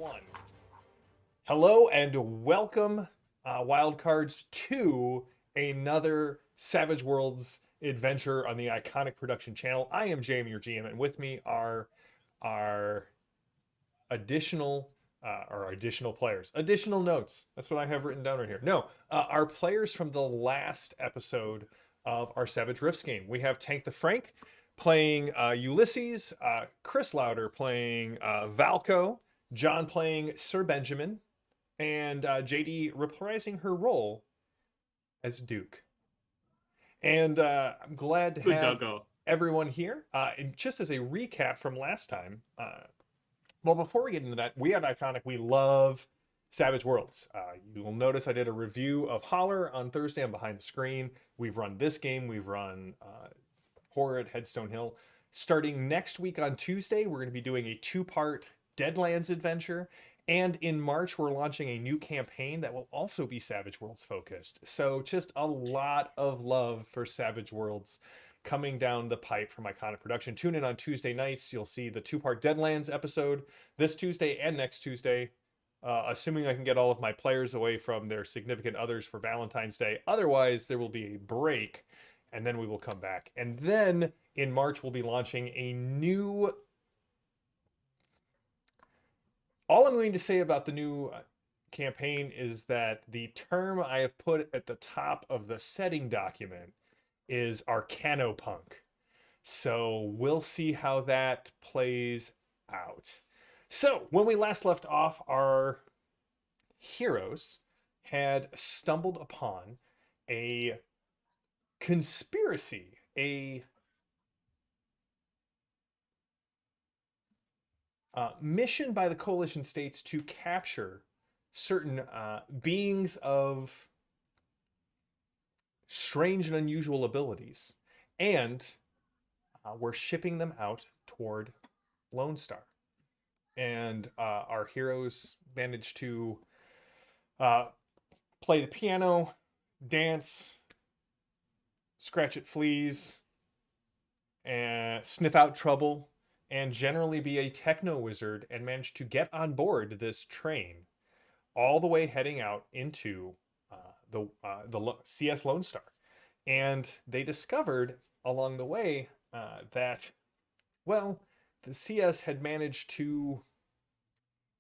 One. Hello and welcome, Wildcards, to another Savage Worlds adventure on the Iconic Production channel. I am Jamie, your GM, and with me are our additional additional players, additional notes. That's what I have written down right here. No, our players from the last episode of our Savage Rifts game. We have Tank the Frank playing Ulysses, Chris Lauder playing Valco, John playing Sir Benjamin, and JD reprising her role as Duke. And I'm glad to Good have doggo. everyone here. And just as a recap from last time, well, before we get into that, we at Iconic, we love Savage Worlds. You will notice I did a review of Holler on Thursday on Behind the Screen. We've run this game, we've run Horror at Headstone Hill. Starting next week on Tuesday, we're going to be doing a two-part Deadlands adventure. And in March, we're launching a new campaign that will also be Savage Worlds focused. So just a lot of love for Savage Worlds coming down the pipe from Iconic Production. Tune in on Tuesday nights. You'll see the two-part Deadlands episode this Tuesday and next Tuesday, assuming I can get all of my players away from their significant others for Valentine's Day. Otherwise, there will be a break, and then we will come back. And then in March, we'll be launching a new... All I'm going to say about the new campaign is that the term I have put at the top of the setting document is Arcanopunk. So we'll see how that plays out. So when we last left off, our heroes had stumbled upon a conspiracy, a mission by the coalition states to capture certain beings of strange and unusual abilities, and we're shipping them out toward Lone Star. And our heroes managed to play the piano, dance, scratch at fleas, and sniff out trouble, and generally be a techno wizard, and manage to get on board this train all the way heading out into the CS Lone Star. And they discovered along the way that, well, the CS had managed to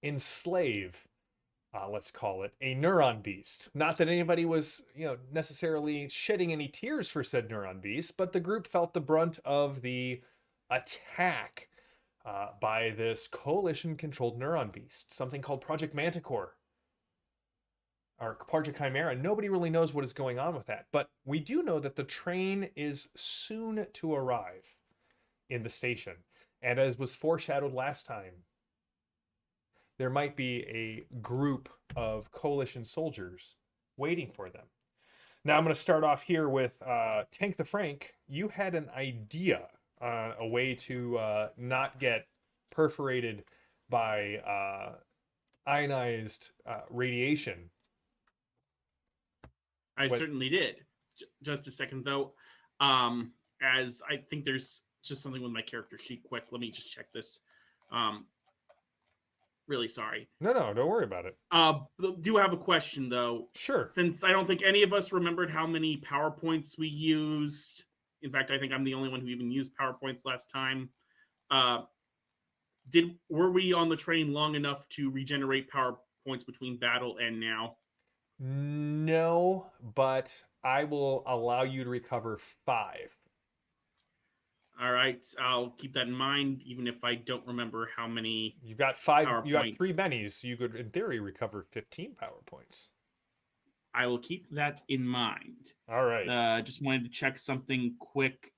enslave, let's call it, a neuron beast. Not that anybody was, necessarily shedding any tears for said neuron beast, but the group felt the brunt of the attack by this coalition-controlled neuron beast, something called Project Manticore, or Project Chimera. Nobody really knows what is going on with that, but we do know that the train is soon to arrive in the station. And as was foreshadowed last time, there might be a group of coalition soldiers waiting for them. Now I'm going to start off here with Tank the Frank. You had an idea, a way to not get perforated by ionized radiation. I certainly did. Just a second, though. As I think there's just something with my character sheet. Quick, let me just check this. Really sorry. No, don't worry about it. Do have a question, though. Sure. Since I don't think any of us remembered how many PowerPoints we used. In fact, I think I'm the only one who even used PowerPoints last time. Were we on the train long enough to regenerate PowerPoints between battle and now? No, but I will allow you to recover 5. All right, I'll keep that in mind, even if I don't remember how many. You've got 5. PowerPoints. You got 3 bennies. You could, in theory, recover 15 PowerPoints. I will keep that in mind. All right. Just wanted to check something quick.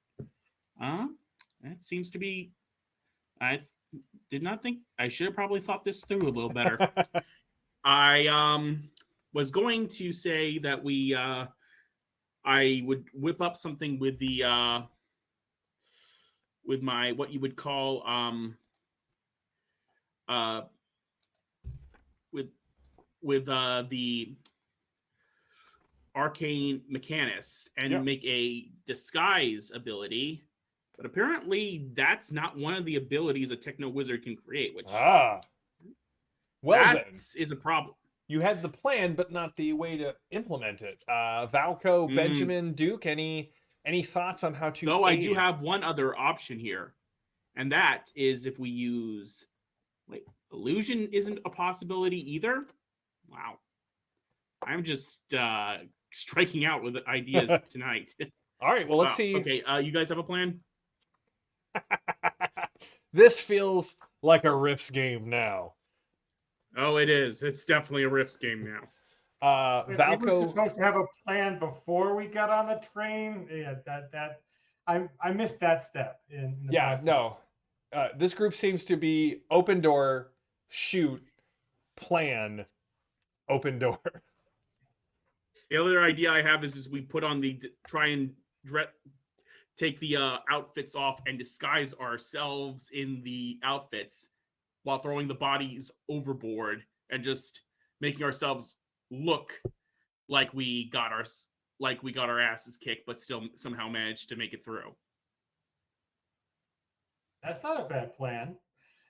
That seems to be. I did not think. I should have probably thought this through a little better. I was going to say that I would whip up something with the with my what you would call with the arcane mechanist and make a disguise ability, but apparently that's not one of the abilities a techno wizard can create, which Well That then, is a problem. you had the plan, but not the way to implement it. Valco, Mm, Benjamin, Duke, any thoughts on how to though I do aid? have one other option here, and that is if we use wait, illusion isn't a possibility either. Wow, I'm just striking out with ideas tonight. All right, well, let's Wow. see. Okay, you guys have a plan? This feels like a Rifts game now. Oh, it is. It's definitely a Rifts game now. But we were Valco, supposed to have a plan before we got on the train. Yeah, that I missed that step in the yeah, process. no. This group seems to be open door, shoot, plan, open door. The other idea I have is we put on the try and take the outfits off and disguise ourselves in the outfits while throwing the bodies overboard and just making ourselves look like we got our asses kicked, but still somehow managed to make it through. That's not a bad plan.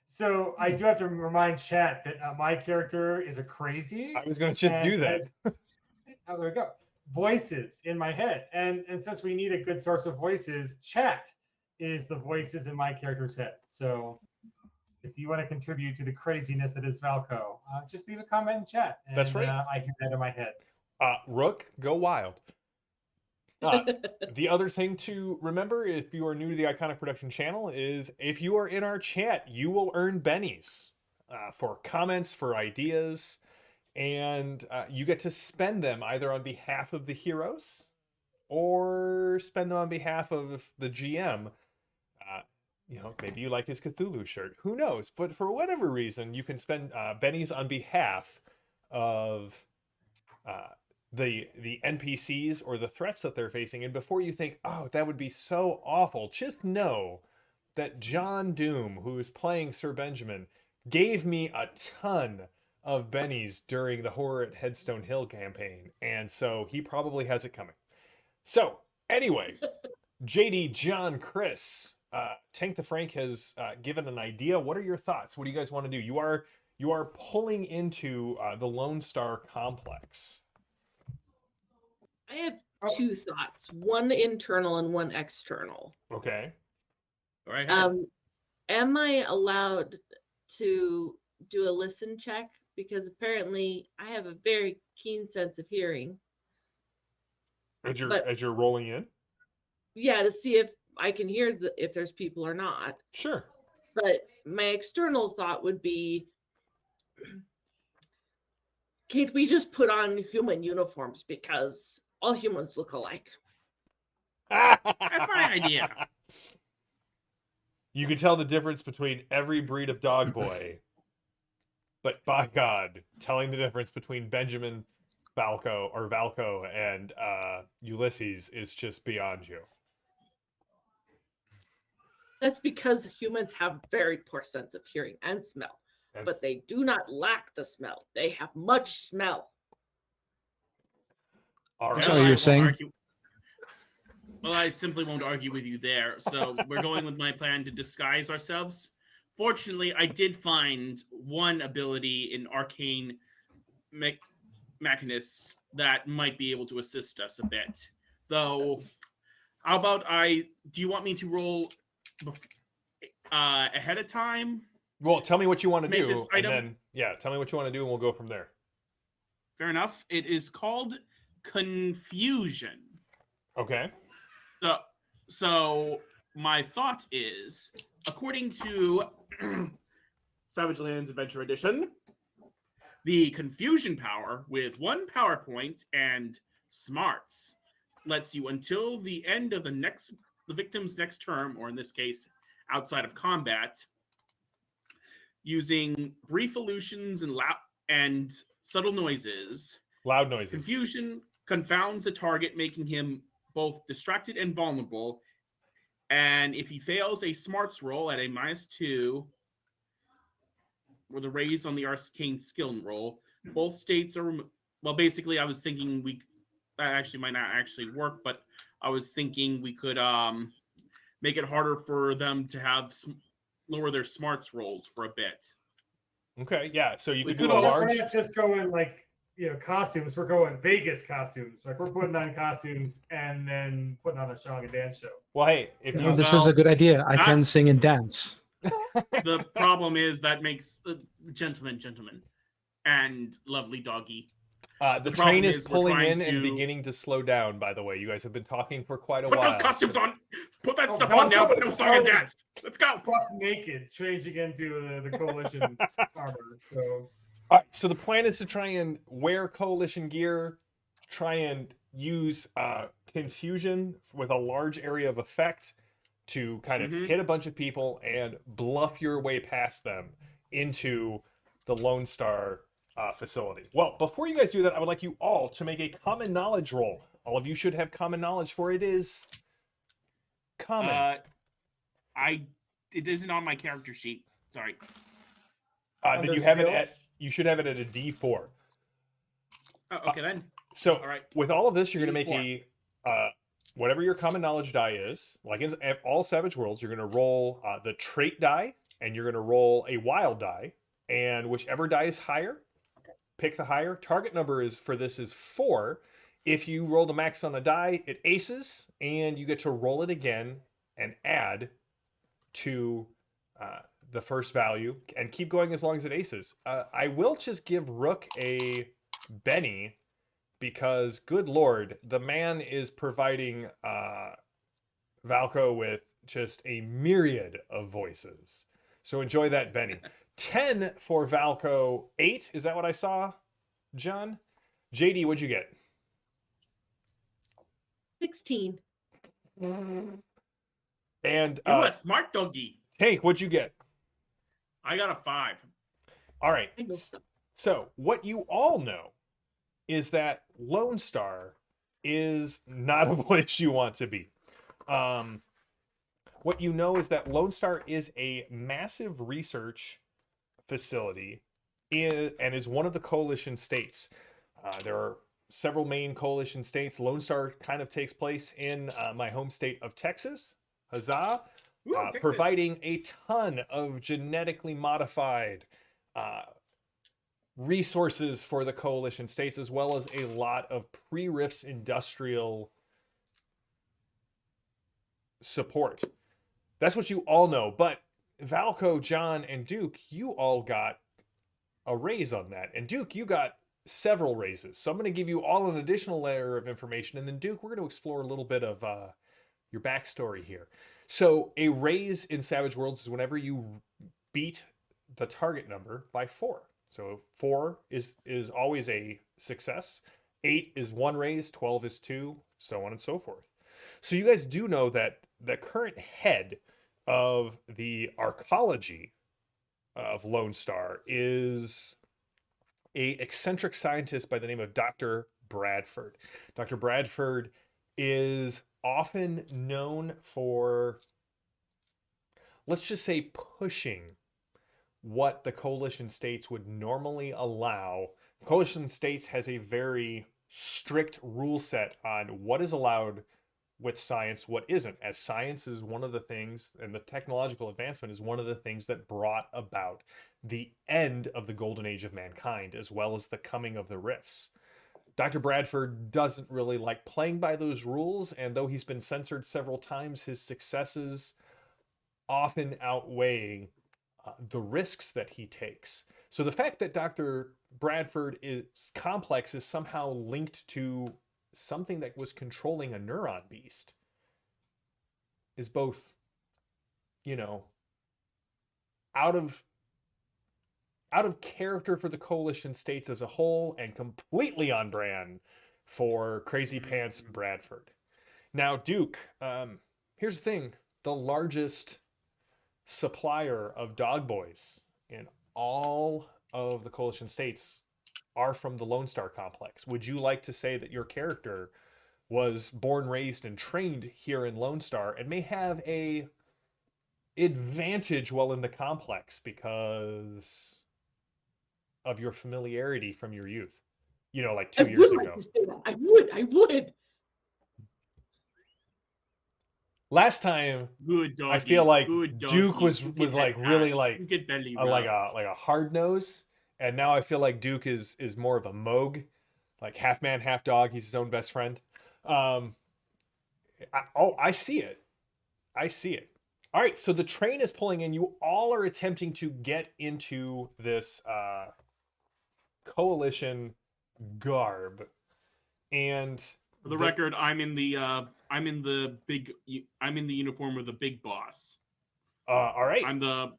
So I do have to remind chat that my character is a crazy I was going to just and do that. has oh, there we go, voices in my head, and since we need a good source of voices, chat is the voices in my character's head. So if you want to contribute to the craziness that is Valco, just leave a comment in chat, and That's right. I hear that in my head. Rook, go wild. The other thing to remember if you are new to the Iconic Production channel is if you are in our chat, you will earn bennies for comments, for ideas, and you get to spend them either on behalf of the heroes or spend them on behalf of the GM. Maybe you like his Cthulhu shirt. Who knows? But for whatever reason, you can spend bennies on behalf of uh, the NPCs or the threats that they're facing. And before you think, oh, that would be so awful, just know that John Doom, who is playing Sir Benjamin, gave me a ton of bennies during the Horror at Headstone Hill campaign. And so he probably has it coming. So, anyway, JD, John, Chris, Tank the Frank has given an idea. What are your thoughts? What do you guys want to do? You are pulling into the Lone Star complex. I have Oh. two thoughts, one internal and one external. Okay. All right. Am I allowed to do a listen check? Because apparently I have a very keen sense of hearing. As But- you're rolling in? Yeah, to see if I can hear if there's people or not. Sure. But my external thought would be, can't we just put on human uniforms because all humans look alike? That's my idea. You can tell the difference between every breed of dog boy. But by God, telling the difference between Benjamin Valco and Ulysses is just beyond you. That's because humans have very poor sense of hearing and smell, but they do not lack the smell. They have much smell. All right. Sorry, you were saying? Well, I simply won't argue with you there. So we're going with my plan to disguise ourselves. Fortunately, I did find one ability in Arcane Machinus that might be able to assist us a bit. Though, how about do you want me to roll ahead of time? Well, tell me what you want to Make do, this and item- then tell me what you want to do, and we'll go from there. Fair enough. It is called Confusion. Okay. So my thought is, according to Savage Lands Adventure Edition, the Confusion power with 1 power point and smarts lets you until the end of the victim's next term, or in this case, outside of combat, using brief illusions and subtle noises. Loud noises. Confusion confounds the target, making him both distracted and vulnerable. And if he fails a smarts roll at a -2, or the raise on the arcane skill roll, both states are well. Basically, I was thinking that actually might not actually work, but I was thinking we could make it harder for them to have lower their smarts rolls for a bit. Okay, yeah. So you We could do could a also- We're large. not just going like costumes. We're going Vegas costumes. Like we're putting on costumes and then putting on a song and dance show. Well, hey, if No, you this is a good idea. I can that's- sing and dance. The problem is that makes gentleman, and lovely doggy. the the train problem is is we're pulling trying in and to- beginning to slow down. By the way, you guys have been talking for quite a Put while. those costumes so- on. Put that Oh, stuff on now, Velcro but no is song and already- dance. Let's go. Buck naked, changing into the coalition armor. So All right, so the plan is to try and wear coalition gear, try and use confusion with a large area of effect to kind of Mhm. hit a bunch of people and bluff your way past them into the Lone Star facility. Well, before you guys do that, I would like you all to make a common knowledge roll. All of you should have common knowledge, for it is common. It isn't on my character sheet. Sorry. Then under you have it skills? at you should have it at a D4. Oh, okay then. So All right. with all of this, you're going to make D4. whatever your common knowledge die is. Like in all Savage Worlds, you're going to roll the trait die, and you're going to roll a wild die, and whichever die is higher, pick the higher. Target number is for this is 4. If you roll the max on the die, it aces, and you get to roll it again and add to the first value, and keep going as long as it aces. I will just give Rook a Benny, because good lord, the man is providing Valco with just a myriad of voices. So enjoy that, Benny. 10 for Valco. 8, is that what I saw, John? JD, what'd you get? 16. And You a smart doggy. Tank, what'd you get? I got a 5. All right. I know stuff. So what you all know is that Lone Star is not a place you want to be. What you know is that Lone Star is a massive research facility and is one of the coalition states. There are several main coalition states. Lone Star kind of takes place in my home state of Texas. Huzzah! Ooh, Texas. Providing a ton of genetically modified resources for the coalition states, as well as a lot of pre-Rifts industrial support. That's what you all know. But Valco, John, and Duke, you all got a raise on that. And Duke, you got several raises. So I'm going to give you all an additional layer of information. And then Duke, we're going to explore a little bit of your backstory here. So a raise in Savage Worlds is whenever you beat the target number by 4. So 4 is always a success. 8 is 1 raise, 12 is 2, so on and so forth. So you guys do know that the current head of the arcology of Lone Star is a eccentric scientist by the name of Dr. Bradford. Dr. Bradford is often known for, let's just say, pushing what the coalition states would normally allow. Coalition states has a very strict rule set on what is allowed with science, what isn't, as science is one of the things, and the technological advancement is one of the things that brought about the end of the golden age of mankind, as well as the coming of the rifts. Dr. Bradford doesn't really like playing by those rules, and though he's been censored several times, his successes often outweigh the risks that he takes. So the fact that Dr. Bradford is complex is somehow linked to something that was controlling a neuron beast is both, out of character for the coalition states as a whole and completely on brand for Crazy Pants Bradford. Now, Duke, here's the thing. The largest supplier of dog boys in all of the coalition states are from the Lone Star complex. Would you like to say that your character was born, raised, and trained here in Lone Star and may have a advantage while in the complex because of your familiarity from your youth? Like 2 years would ago. like to say that. I would. Last time Good doggy. I feel like good Duke doggy. was You get like head really pats. like You get belly like rubs. a hard nose, and now I feel like Duke is more of a Moog, like half man, half dog. He's his own best friend. Um, I see it. I see it. All right, so the train is pulling in. You all are attempting to get into this coalition garb, and For the record, I'm in the uniform of the big boss. all right. I'm the.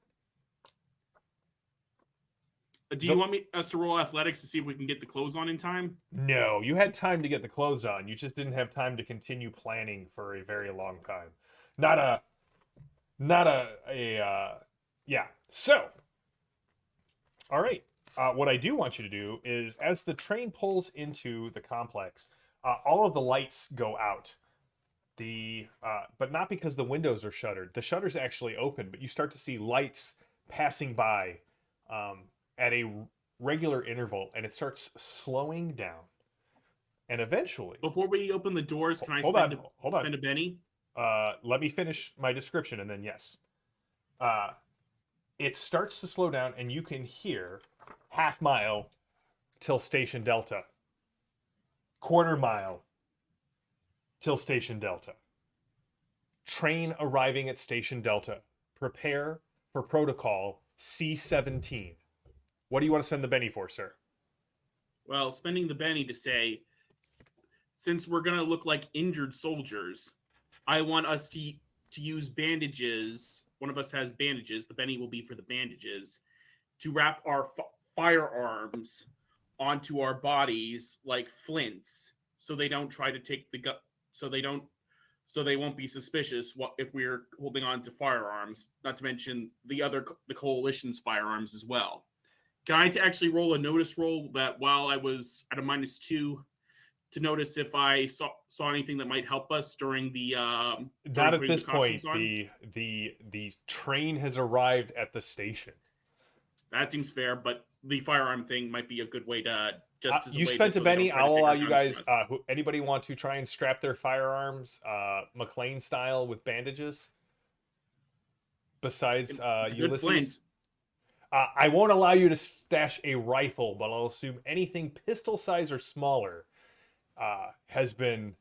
Do you want us to roll athletics to see if we can get the clothes on in time? No, you had time to get the clothes on. You just didn't have time to continue planning for a very long time. Not a yeah. So, all right. What I do want you to do is, as the train pulls into the complex, all of the lights go out. But not because the windows are shuttered. The shutters actually open, but you start to see lights passing by at a regular interval, and it starts slowing down. And eventually, Before we open the doors, can I hold spend on. a penny? Let me finish my description, and then yes. It starts to slow down, and you can hear half mile till Station Delta, quarter mile till Station Delta. Train arriving at Station Delta. Prepare for protocol C-17. What do you want to spend the Benny for, sir? Well, spending the Benny to say, since we're gonna look like injured soldiers, I want us to use bandages. One of us has bandages. The Benny will be for the bandages to wrap our firearms onto our bodies like flints, so they don't try to take the gut. So they won't be suspicious if we're holding on to firearms. Not to mention the coalition's firearms as well. Can I actually roll a notice roll that while I was at a -2 to notice if I saw anything that might help us during the not at this point. The train has arrived at the station. That seems fair, but the firearm thing might be a good way to just as you spent a Benny. I'll allow you guys. Who Anybody want to try and strap their firearms, McLean style, with bandages? Besides Ulysses. Flint. I won't allow you to stash a rifle, but I'll assume anything pistol size or smaller has been.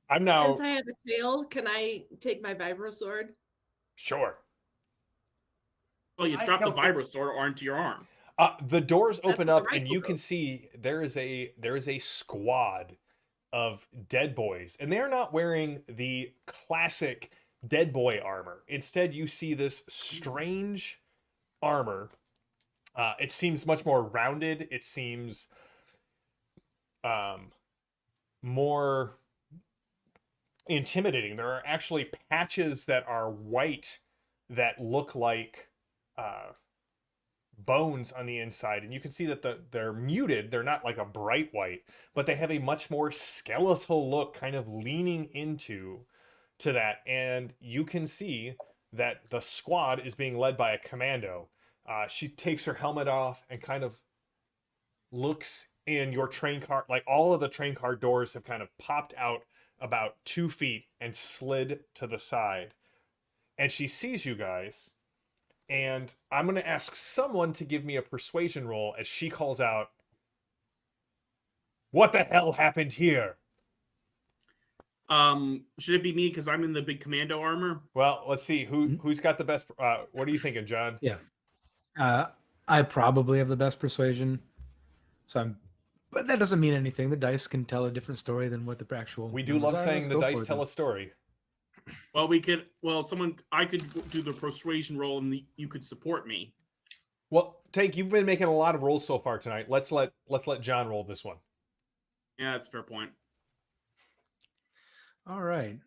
I'm now. Since I have a tail, can I take my vibro sword? Sure. Well, you strap the vibro sword onto your arm. The doors open up, and you goes. can see there is a squad of dead boys, and they're not wearing the classic dead boy armor. Instead, you see this strange armor. It seems much more rounded. It seems more intimidating. There are actually patches that are white that look like bones on the inside, and you can see that they're muted. They're not like a bright white, but they have a much more skeletal look, kind of leaning into that. And you can see that the squad is being led by a commando. She takes her helmet off and kind of looks in your train car. Like, all of the train car doors have kind of popped out about 2 feet and slid to the side. And she sees you guys. And I'm going to ask someone to give me a persuasion roll as she calls out, "What the hell happened here?" Should it be me because I'm in the big commando armor? Well, let's see who's got the best. What are you thinking, John? Yeah. I probably have the best persuasion. But that doesn't mean anything. The dice can tell a different story than what the actual. We do love saying the dice tell a story. Well, I could do the persuasion roll, and you could support me. Well, Tank, you've been making a lot of rolls so far tonight. Let's let John roll this one. Yeah, that's a fair point. All right.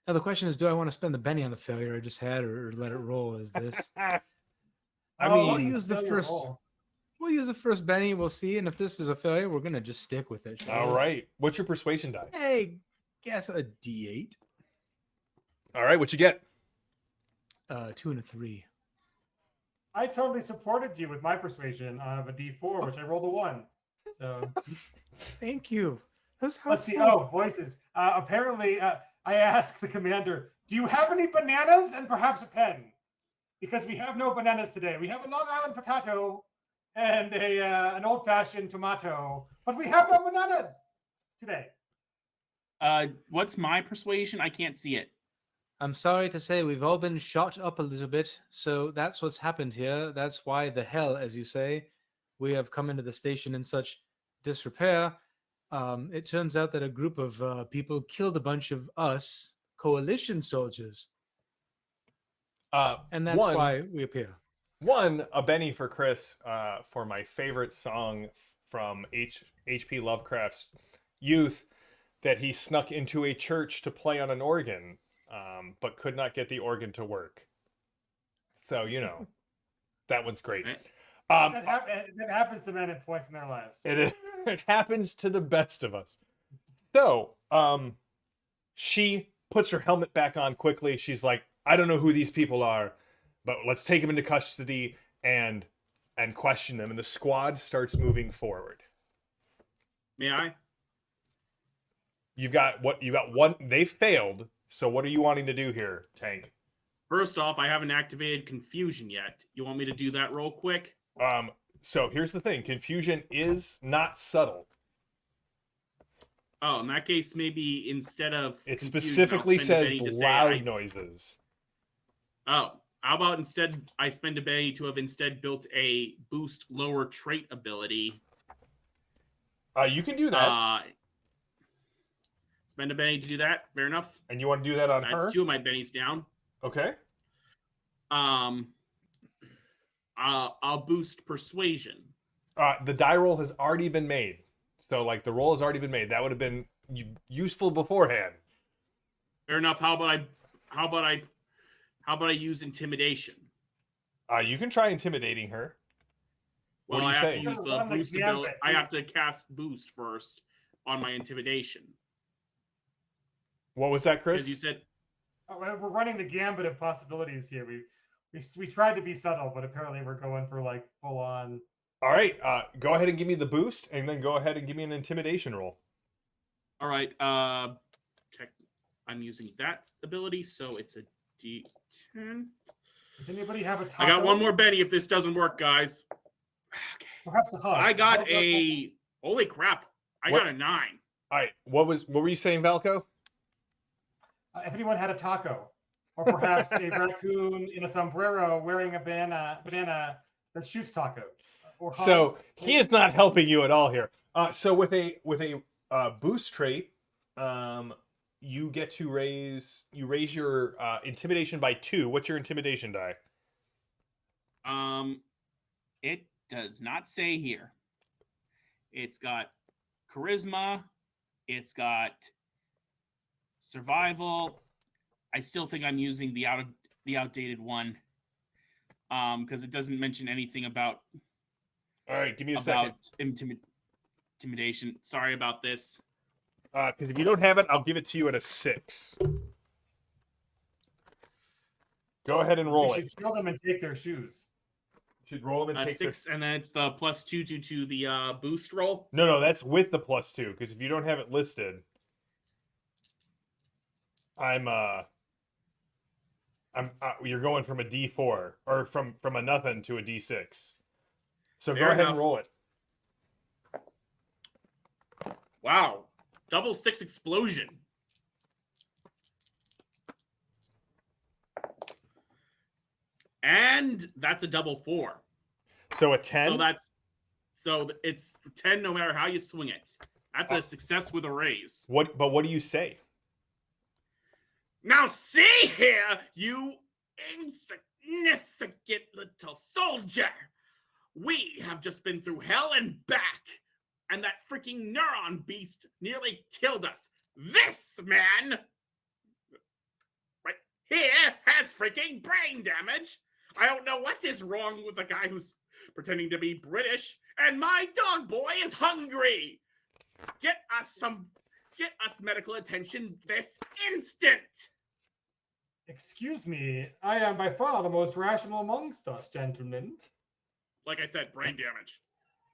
Now the question is, do I want to spend the Benny on the failure I just had, or let it roll as this? We'll use the first. We'll use the first Benny. We'll see, and if this is a failure, we're gonna just stick with it. All right. What's your persuasion die? Hey, guess a D8. All right. What you get? 2 and a 3. I totally supported you with my persuasion of a D4, which I rolled a 1. So Thank you. That's Let's see. helpful. Oh, voices. Apparently, I asked the commander, "Do you have any bananas and perhaps a pen?" Because we have no bananas today. We have a Long Island potato and an old-fashioned tomato, but we have no bananas today. What's my persuasion? I can't see it. I'm sorry to say we've all been shot up a little bit, so that's what's happened here. That's why the hell, as you say, we have come into the station in such disrepair. It turns out that a group of people killed a bunch of us, coalition soldiers, and that's why we appear. A Benny for Chris for my favorite song from H.P. Lovecraft's youth that he snuck into a church to play on an organ, but could not get the organ to work. So, that one's great. That happens to men at points in their lives. It is. It happens to the best of us. So, she puts her helmet back on quickly. She's like, I don't know who these people are, but let's take them into custody and question them. And the squad starts moving forward. May I? You got one. They failed. So what are you wanting to do here, Tank? First off, I haven't activated confusion yet. You want me to do that real quick? So here's the thing. Confusion is not subtle. Oh, in that case, maybe instead of It confusion, specifically I'll spend a says Benny to say loud noises. Oh, how about instead I spend a Benny to have instead built a boost lower trait ability? You can do that. Spend a Benny to do that. Fair enough. And you want to do that on That's her? 2 of my Bennies down. Okay. I'll boost persuasion. The die roll has already been made. So, the roll has already been made. That would have been useful beforehand. Fair enough. How about I use intimidation? You can try intimidating her. Well, What do you I have say? to use the boost ability. I have to cast boost first on my intimidation. What was that, Chris? Because you said We're running the gambit of possibilities here. We tried to be subtle, but apparently we're going for full on. All right. Go ahead and give me the boost, and then go ahead and give me an intimidation roll. all right. I'm using that ability, so it's a D10. Does anybody have a taco? I got one more Benny if this doesn't work, guys. Okay. Perhaps a hug. I got a holy crap. I got a 9. All right. What were you saying, Valco? If anyone had a taco, or perhaps a raccoon in a sombrero wearing a banana that shoots tacos. Or So hugs. he is not helping you at all here. So with a boost trait, you get to raise your intimidation by 2. What's your intimidation die? It does not say here. It's got charisma. It's got survival. I still think I'm using the outdated one. Because it doesn't mention anything about. All right, give me a second. Intimidation. Sorry about this. Because if you don't have it, I'll give it to you at a 6. Go ahead and roll We it. should kill them and take their shoes. You should roll them and take 6, and then it's the +2 to the boost roll. No, that's with the +2. Because if you don't have it listed, you're going from a D4 or from a nothing to a D6. So Fair go ahead enough. and roll it. Wow. Double 6 explosion. And that's a double 4. So a 10. So it's 10 no matter how you swing it. That's a success with a raise. But what do you say? Now see here, you insignificant little soldier. We have just been through hell and back, and that freaking neuron beast nearly killed us. This man right here has freaking brain damage. I don't know what is wrong with the guy who's pretending to be British, and my dog boy is hungry. Get us medical attention this instant. Excuse me, I am by far the most rational amongst us, gentlemen. Like I said, brain damage.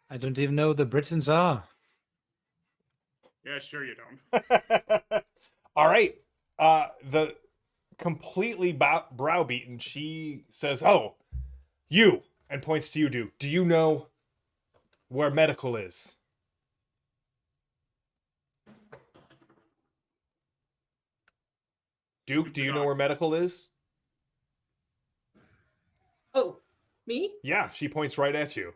I don't even know who the Britons are. Yeah, sure you don't. All right. The completely browbeaten, she says, "Oh, you," and points to you, Duke. "Do you know where medical is?" Duke, do you know where medical is? Oh, me? Yeah, she points right at you.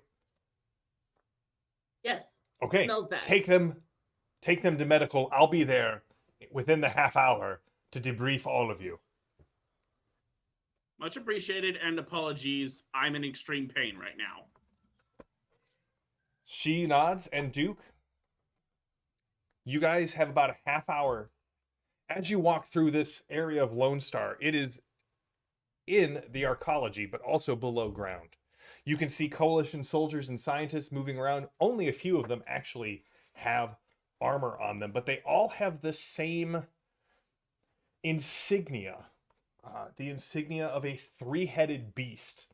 Yes. Okay, Smells bad. take them to medical. I'll be there within the half hour to debrief all of you. Much appreciated, and apologies. I'm in extreme pain right now. She nods, and Duke, you guys have about a half hour. As you walk through this area of Lone Star, it is in the arcology, but also below ground. You can see coalition soldiers and scientists moving around. Only a few of them actually have armor on them, but they all have the same insignia. The insignia of a three-headed beast.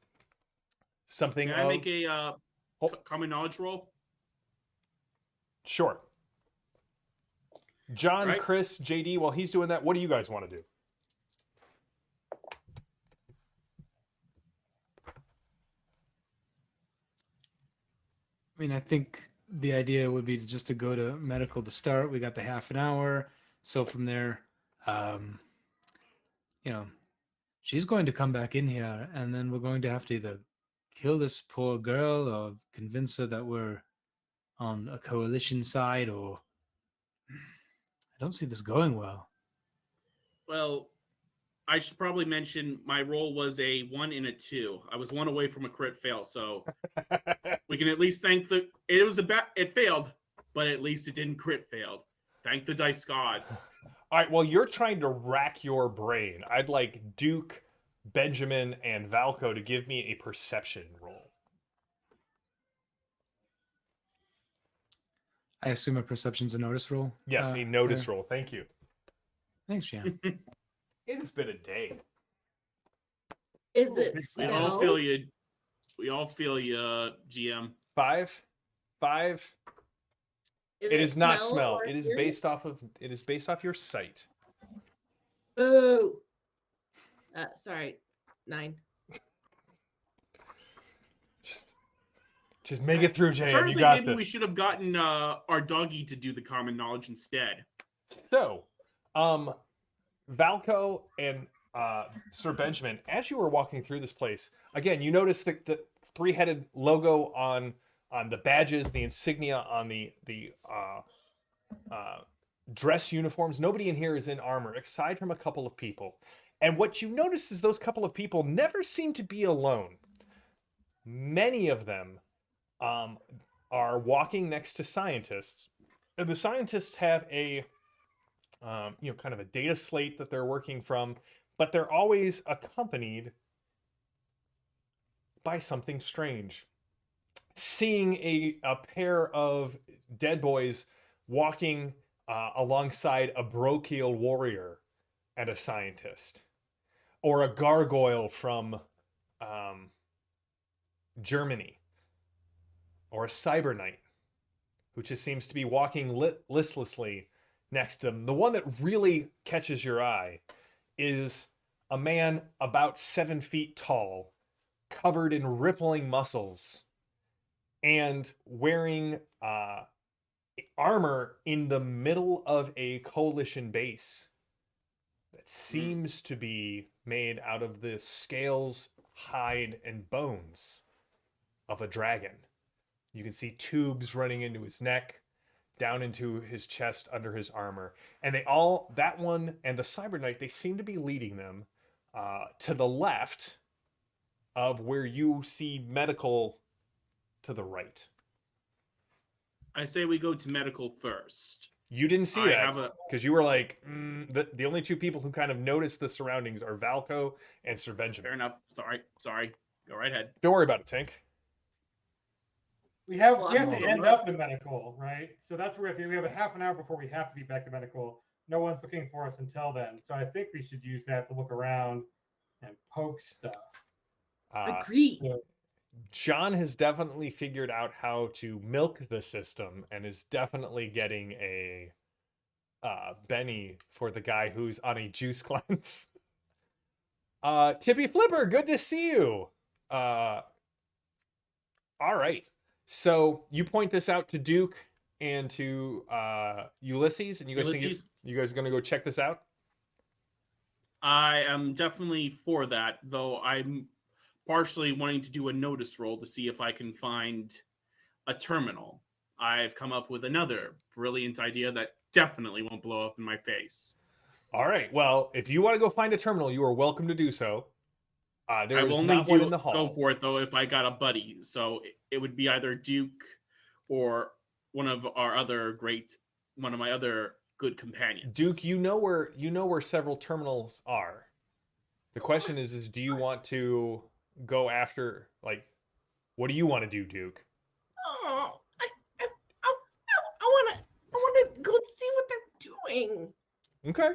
Something Can I make a Oh. common knowledge roll? Sure. John, Right. Chris, JD, while he's doing that, what do you guys want to do? I mean, I think the idea would be just to go to medical to start. We got the half an hour. So from there, you know, she's going to come back in here, and then we're going to have to either kill this poor girl or convince her that we're on a coalition side, or I don't see this going well. Well, I should probably mention my roll was a 1 and a 2. I was 1 away from a crit fail, so we can at least thank it failed, but at least it didn't crit fail. Thank the dice gods. All right, well, you're trying to rack your brain. I'd like Duke, Benjamin, and Valco to give me a perception roll. I assume a perception's a notice roll. Yes, a notice there. roll. Thank you. Thanks, Jan. It has been a day. Is it We snow? all feel you. We all feel you, GM. 5. It is not smell. or It is hear? based off your sight. Boo. Sorry. 9. Just make it through, I'm JM. starting You to got think maybe we this. should have gotten our doggy to do the common knowledge instead. So, Valco and Sir Benjamin, as you were walking through this place, again, you notice the three-headed logo on the badges, the insignia on the dress uniforms. Nobody in here is in armor, aside from a couple of people. And what you notice is those couple of people never seem to be alone. Many of them are walking next to scientists, and the scientists have a kind of a data slate that they're working from, but they're always accompanied by something strange. Seeing a pair of dead boys walking alongside a brochial warrior and a scientist, or a gargoyle from Germany, or a cyber knight who just seems to be walking listlessly next to him. The one that really catches your eye is a man about 7 feet tall, covered in rippling muscles, and wearing armor in the middle of a coalition base that seems to be made out of the scales, hide, and bones of a dragon. You can see tubes running into his neck, down into his chest, under his armor. And that one and the Cyber Knight, they seem to be leading them to the left of where you see medical to the right. I say we go to medical first. You didn't see I that have because you were like, the only two people who kind of noticed the surroundings are Valco and Sir Benjamin. Fair enough. Sorry. Go right ahead. Don't worry about it, Tank. We have Well, to I'm end over. up in medical, right? So that's where we have a half an hour before we have to be back to medical. No one's looking for us until then. So I think we should use that to look around and poke stuff. Agreed. John has definitely figured out how to milk the system and is definitely getting a Benny for the guy who's on a juice cleanse. Tippy Flipper, good to see you. All right. So you point this out to Duke and to Ulysses, and you guys think Ulysses? you guys are gonna go check this out? I am definitely for that, though I'm partially wanting to do a notice roll to see if I can find a terminal. I've come up with another brilliant idea that definitely won't blow up in my face. All right. Well, if you want to go find a terminal, you are welcome to do so. I There will is only not one in the hall. go for it though if I got a buddy. So it would be either Duke or one of my other good companions. Duke, you know where several terminals are. The question is do you want to go after, like, what do you want to do, Duke? Oh, I want to go see what they're doing. Okay.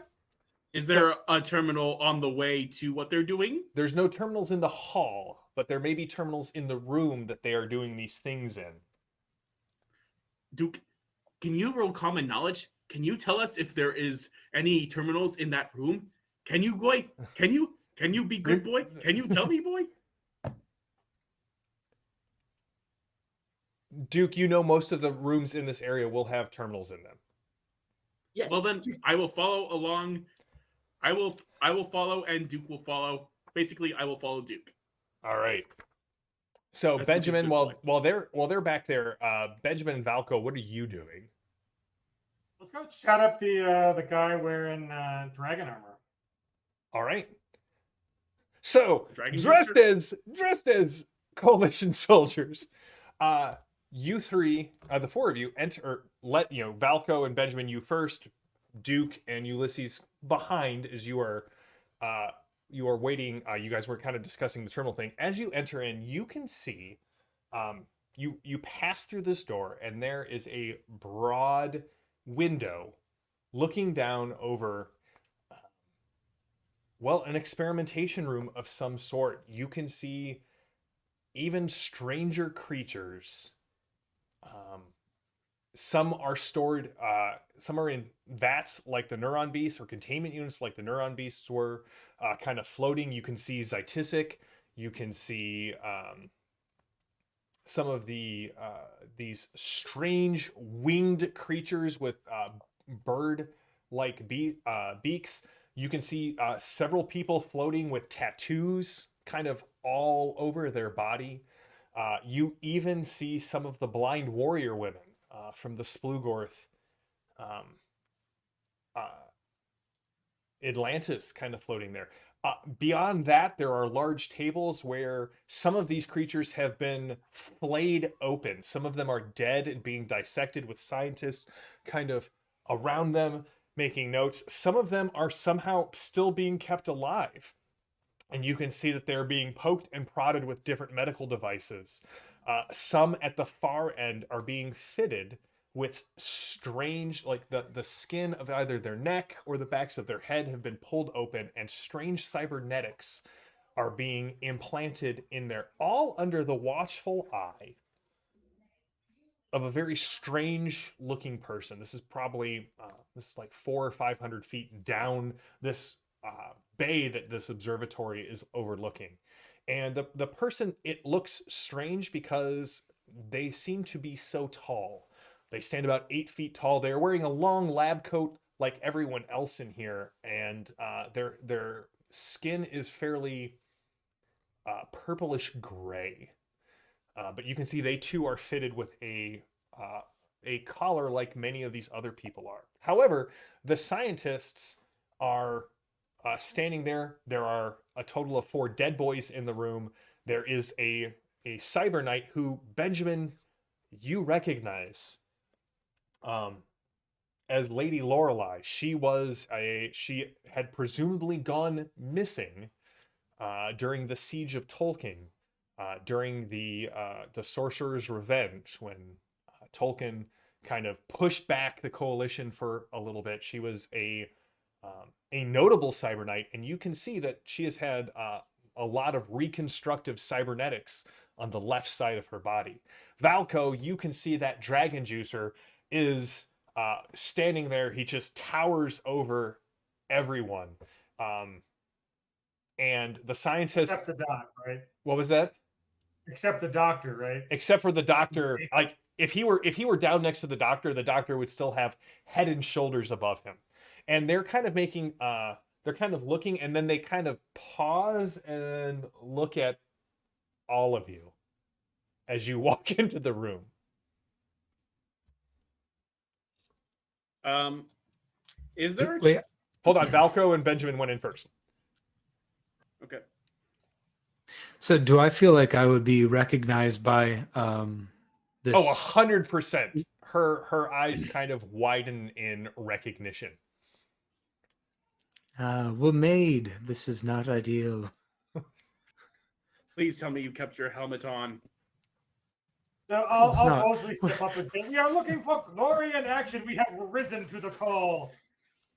Is there a terminal on the way to what they're doing? There's no terminals in the hall, but there may be terminals in the room that they are doing these things in. Duke, can you roll common knowledge? Can you tell us if there is any terminals in that room? Can you, boy? Can you be good, boy? Can you tell me, boy? Duke, you know most of the rooms in this area will have terminals in them. Yes. Well, then I will follow along. I will follow, and Duke will follow. Basically, I will follow Duke. All right. So That's Benjamin, good while they're back there, Benjamin and Valko, what are you doing? Let's go chat up the guy wearing dragon armor. All right. So Dragon dressed as coalition soldiers, you three, the four of you enter. Or let Valko and Benjamin, you first. Duke and Ulysses behind as you are waiting. You guys were kind of discussing the terminal thing. As you enter in, you can see you pass through this door, and there is a broad window looking down over an experimentation room of some sort. You can see even stranger creatures. Some are stored, some are in vats like the neuron beasts, or containment units like the neuron beasts were, kind of floating. You can see Zytisic. You can see some of these strange winged creatures with bird-like beaks. You can see several people floating with tattoos kind of all over their body. You even see some of the blind warrior women from the Splugorth Atlantis kind of floating there. Beyond that, there are large tables where some of these creatures have been flayed open. Some of them are dead and being dissected, with scientists kind of around them making notes. Some of them are somehow still being kept alive. And you can see that they're being poked and prodded with different medical devices. Some at the far end are being fitted with strange, like the skin of either their neck or the backs of their head have been pulled open, and strange cybernetics are being implanted in there, all under the watchful eye of a very strange looking person. This is probably, this is like 400 or 500 feet down this bay that this observatory is overlooking. And the person, it looks strange because they seem to be so tall. They stand about 8 feet tall. They're wearing a long lab coat like everyone else in here, and their skin is fairly purplish gray. But you can see they too are fitted with a collar like many of these other people are. However, the scientists are standing there. There are a total of 4 dead boys in the room. There is a cyber knight who, Benjamin, you recognize as Lady Lorelei. She had presumably gone missing during the siege of Tolkien, during the Sorcerer's Revenge, when Tolkien kind of pushed back the coalition for a little bit. She was a notable cyber knight, and you can see that she has had a lot of reconstructive cybernetics on the left side of her body. Valko, you can see that dragon juicer is standing there. He just towers over everyone. And the scientist. Except the doc, right? What was that? Except the doctor, right? Except for the doctor, like if he were down next to the doctor would still have head and shoulders above him. And they're kind of making they're kind of looking, and then they kind of pause and look at all of you as you walk into the room. Is there a Wait, Hold on, Valco and Benjamin went in first. Okay. so do I feel like I would be recognized by this? Oh, 100%. Her eyes kind of widen in recognition. Well made. This is not ideal. Please tell me you kept your helmet on. So I'll It's not. boldly step up and say, "We are looking for glory and action. We have risen to the call."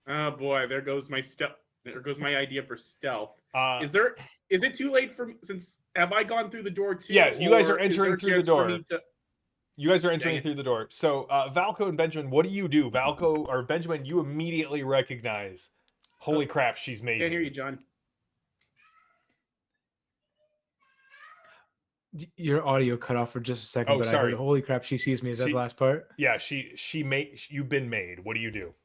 Oh boy, there goes my stealth. There goes my idea for stealth. Uh, Is it too late for since have I gone through the door too? Yeah, you guys are or is entering there a through the chance for door. me to- You guys are Dang entering it. through the door. So, Valco and Benjamin, what do you do? Valco or Benjamin, you immediately recognize, holy crap, she's made. Can't hear you, John. Your audio cut off for just a second, Oh, but I sorry. heard, holy crap, she sees me. Is that She- the last part? Yeah, she made. You've been made. What do you do?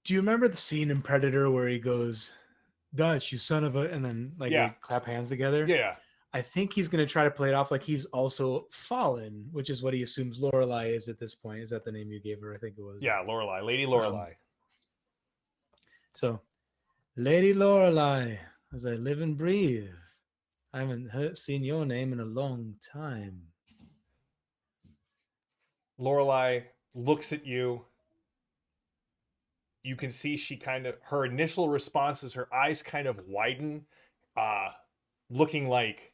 Do you remember the scene in Predator where he goes, Dutch, you son of a, and then like Yeah. they clap hands together? Yeah. I think he's going to try to play it off like he's also fallen, which is what he assumes Lorelai is at this point. Is that the name you gave her? I think it was. Yeah, Lorelai, Lady Lorelai. So, Lady Lorelai, as I live and breathe, I haven't seen your name in a long time. Lorelai looks at you. You can see she kind of, her initial response is her eyes kind of widen, looking like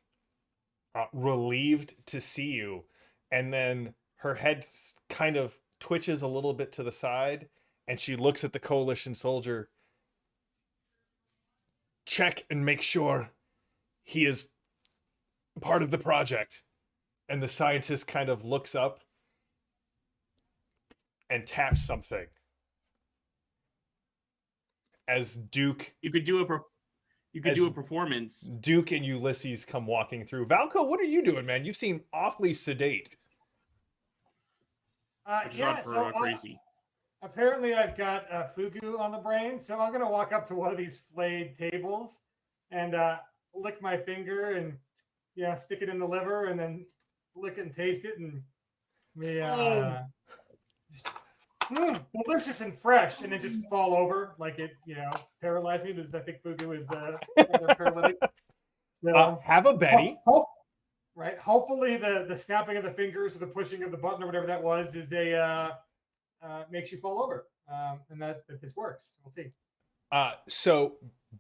relieved to see you. And then her head kind of twitches a little bit to the side, and she looks at the coalition soldier. Check and make sure he is part of the project. And the scientist kind of looks up and taps something. As Duke You could do a As- do a performance. Duke and Ulysses come walking through. Valco, what are you doing, man? You seem awfully sedate. Which is not for crazy. Apparently, I've got fugu on the brain, so I'm gonna walk up to one of these flayed tables and lick my finger and stick it in the liver and then lick it and taste it and delicious and fresh, and then just fall over like it paralyzed me because I think fugu is rather paralytic. So Have a Betty. Right. Hopefully, the snapping of the fingers or the pushing of the button or whatever that was is makes you fall over, and that this works. We'll see. So,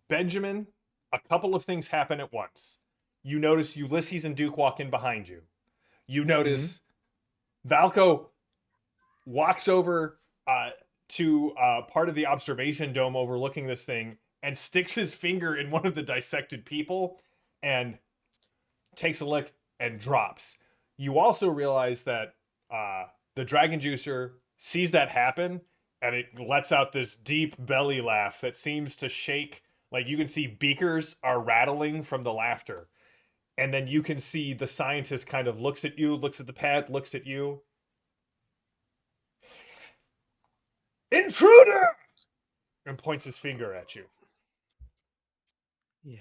Benjamin, a couple of things happen at once. You notice Ulysses and Duke walk in behind you. You notice Valco walks over to part of the observation dome overlooking this thing and sticks his finger in one of the dissected people and takes a lick and drops. You also realize that the dragon juicer sees that happen and it lets out this deep belly laugh that seems to shake. Like you can see beakers are rattling from the laughter. And then you can see the scientist kind of looks at you, looks at the pad, looks at you. Intruder! And points his finger at you. Yeah.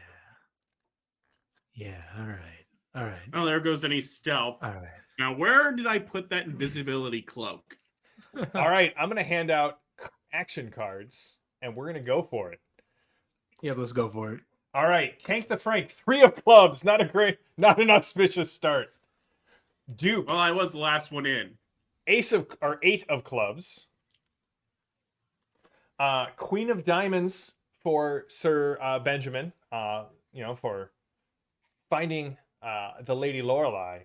Yeah. All right. All right. Oh, there goes any stealth. All right. Now, where did I put that invisibility cloak? All right, I'm going to hand out action cards, and we're going to go for it. Yeah, let's go for it. All right, Tank the Frank, 3 of clubs. Not an auspicious start. Duke, Well, I was the last one in. 8 of clubs. Queen of diamonds for Sir Benjamin. For finding the Lady Lorelai,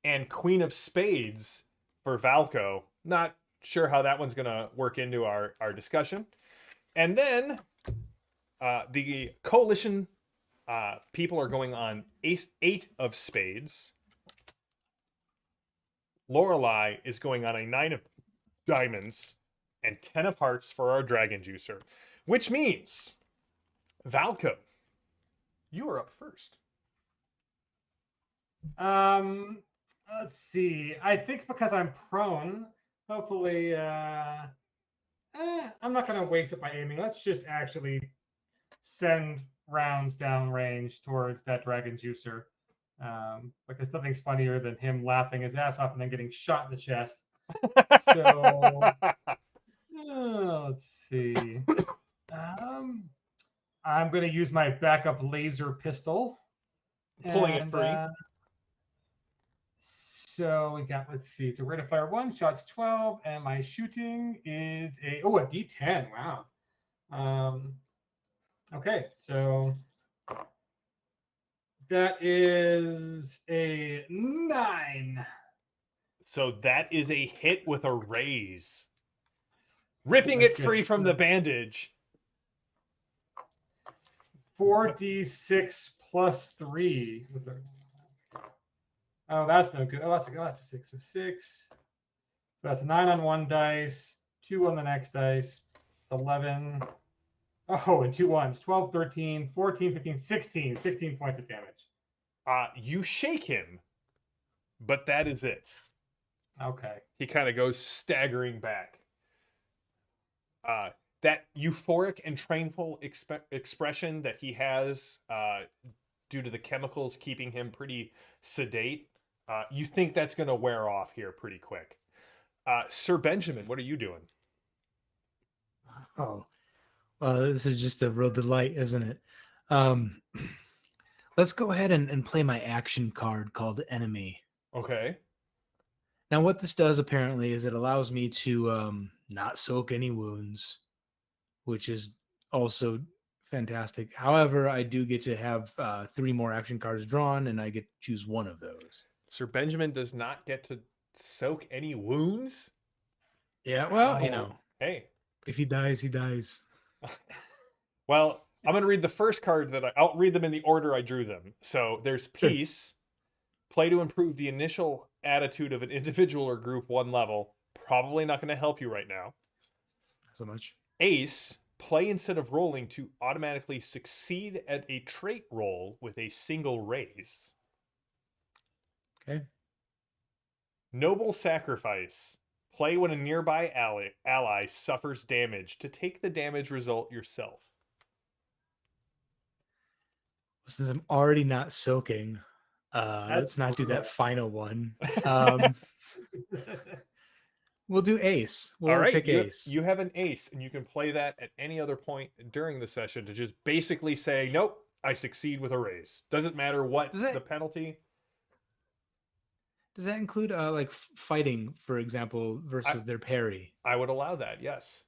and Queen of spades for Valco. Not sure how that one's going to work into our discussion. And then the coalition people are going on 8 of spades. Lorelei is going on a 9 of diamonds and 10 of hearts for our dragon juicer, which means Valco, you are up first. Let's see. I think because I'm prone, hopefully, I'm not going to waste it by aiming. Let's just actually send rounds downrange towards that dragon juicer. Because nothing's funnier than him laughing his ass off and then getting shot in the chest. So, let's see. I'm going to use my backup laser pistol. Pulling it free. So we got, let's see, the rate of fire 1, shots 12, and my shooting is a D10. Wow. Okay, so that is a 9. So that is a hit with a raise. Ripping That's it good. free from the bandage. 4d6 plus 3. Oh, that's no good. Oh, that's a 6. So 6. So that's 9 on one dice, 2 on the next dice. It's 11. Oh, and 2 ones. 12, 13, 14, 15, 16. 16 points of damage. You shake him, but that is it. Okay. He kind of goes staggering back. That euphoric and tranquil expression that he has due to the chemicals keeping him pretty sedate, you think that's going to wear off here pretty quick. Sir Benjamin, what are you doing? Oh, well, this is just a real delight, isn't it? Let's go ahead and play my action card called Enemy. Okay. Now, what this does apparently is it allows me to not soak any wounds, which is also fantastic. However, I do get to have 3 more action cards drawn, and I get to choose one of those. Sir Benjamin does not get to soak any wounds? Yeah, well, Oh, hey. if he dies, he dies. Well, I'm going to read the first card I'll read them in the order I drew them. So there's Peace. Play to improve the initial attitude of an individual or group 1 level. Probably not going to help you right now. So much. Ace. Play instead of rolling to automatically succeed at a trait roll with a single raise. Okay. Noble Sacrifice. Play when a nearby ally suffers damage to take the damage result yourself. Since I'm already not soaking, let's not do that final one. We'll do Ace. We'll All right, pick Ace. You have an Ace, and you can play that at any other point during the session to just basically say, nope, I succeed with a raise. Doesn't matter what the penalty. Does that include like fighting, for example, versus their parry? I would allow that, yes.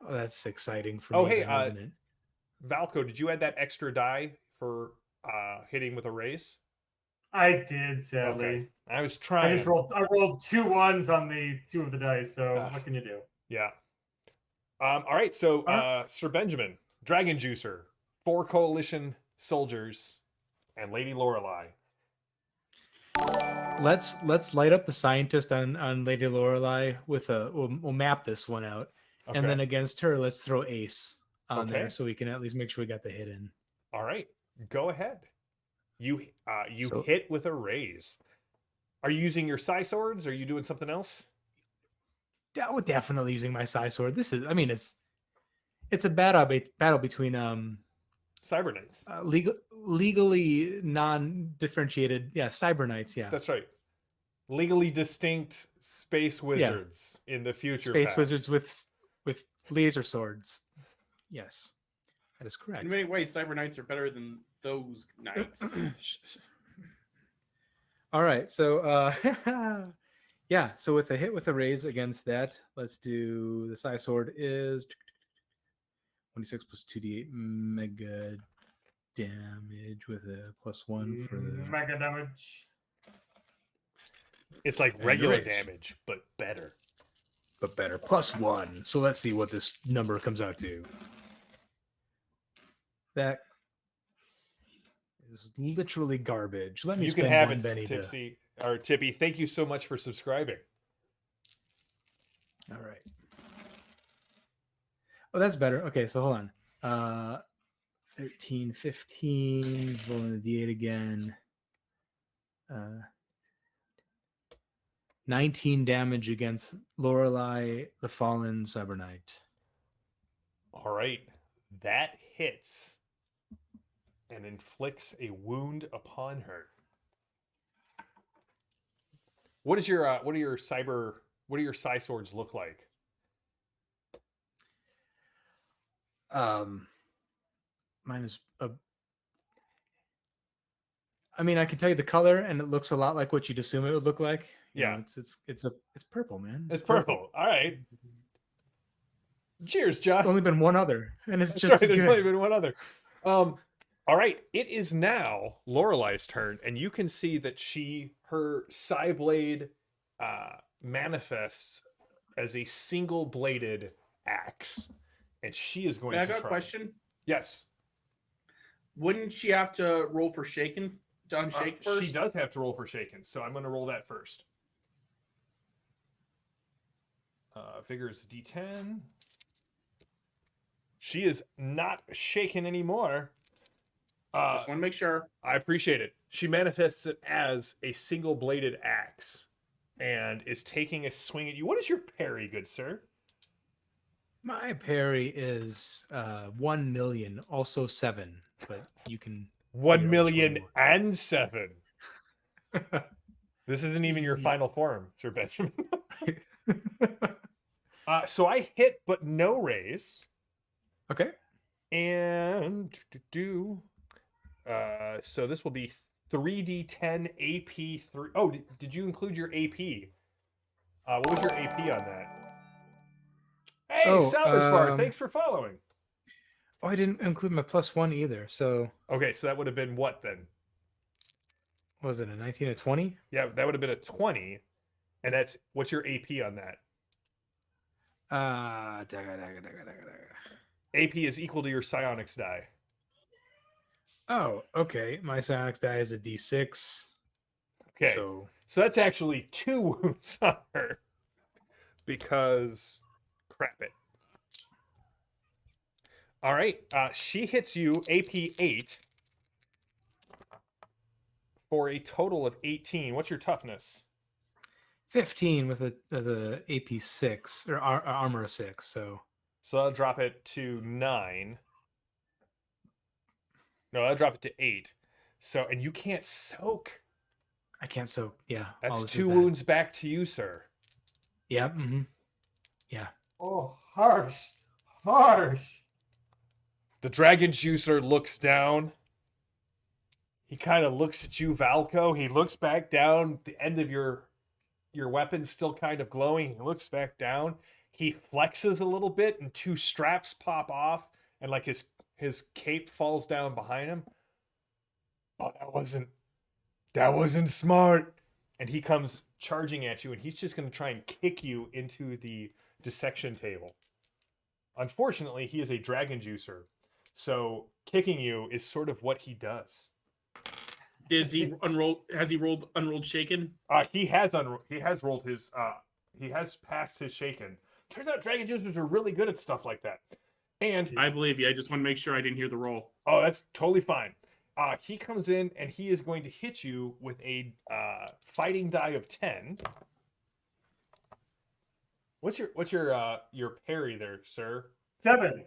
Oh, that's exciting for me, then, isn't it? Valco, did you add that extra die for hitting with a raise? I did, sadly. Okay. I was trying. I rolled 2 1s on the 2 of the dice, so what can you do? Yeah. All right, so Sir Benjamin, Dragon Juicer, 4 coalition soldiers, and Lady Lorelei. Let's light up the scientist on Lady Lorelei with we'll map this one out. Okay. And then against her, let's throw Ace on there so we can at least make sure we got the hit in. All right, go ahead. You hit with a raise. Are you using your Psi swords? Or are you doing something else? Yeah, we're definitely using my Psi sword. It's a battle between Cyber Knights. Legally non-differentiated, Cyber Knights. Yeah, that's right. Legally distinct space wizards in the future. Space wizards with laser swords. Yes, that is correct. In many ways, Cyber Knights are better than those knights. All right, so so with a hit with a raise against that, let's do the Psi sword is 26 plus 2d8 mega damage with a +1 for the mega damage. It's like regular damage, but better. +1. So let's see what this number comes out to. That is literally garbage. Let me spend one Benny Tipsy. or Tippy, thank you so much for subscribing. All right. Oh, that's better. Okay, so hold on. 13, 15, rolling the D8 again. 19 damage against Lorelei, the Fallen Cyber Knight. All right, that hits and inflicts a wound upon her. What is your what do your psi swords look like? Mine is I mean, I can tell you the color, and it looks a lot like what you'd assume it would look like. You Yeah. know, it's purple, man. It's purple. All right. Cheers, John. There's only been one other, and it's That's just right. as There's good. only been one other. All right. It is now Lorelei's turn, and you can see that her psi blade manifests as a single-bladed axe, and she is going I to got a try. question. Yes. Wouldn't she have to roll for shaken to unshake first? She does have to roll for shaken, so I'm going to roll that first. Vigor is a D10. She is not shaken anymore. Just want to make sure. I appreciate it. She manifests it as a single-bladed axe and is taking a swing at you. What is your parry, good sir? My parry is 1 million, also 7, but you can 1,000,007. This isn't even your final form, Sir Benjamin. So I hit, but no raise. Okay. And so this will be 3d10 AP 3. Oh, did you include your AP? What was your AP on that? Hey, Salvage Bar, thanks for following. Oh, I didn't include my +1 either. So Okay, so that would have been what then? what was it, a 19 or 20? Yeah, that would have been a 20. And that's what's your AP on that? AP is equal to your psionics die. Oh, okay. My psionics die is a D6. Okay. So that's actually 2 wounds on her. Because crap it. All right. She hits you AP 8 for a total of 18. What's your toughness? 15 with the AP 6 or armor 6. So I'll drop it to 9. No, I'll drop it to 8. So, and you can't soak. I can't soak. Yeah. That's all this is 2 bad. wounds back to you, sir. Yeah. Mm-hmm. Yeah. Oh, harsh. Harsh. The dragon juicer looks down. He kind of looks at you, Valco. He looks back down. The end of your weapon's still kind of glowing. He looks back down. He flexes a little bit, and 2 straps pop off, and like his cape falls down behind him. Oh, that wasn't smart. And he comes charging at you, and he's just going to try and kick you into the dissection table. Unfortunately, he is a dragon juicer, so kicking you is sort of what he does. Has he unrolled shaken? He has rolled his. He has passed his shaken. Turns out dragon juicers are really good at stuff like that. And I believe you. I just want to make sure I didn't hear the roll. oh, that's totally fine. He comes in and he is going to hit you with a fighting die of 10. What's your parry there, sir? 7.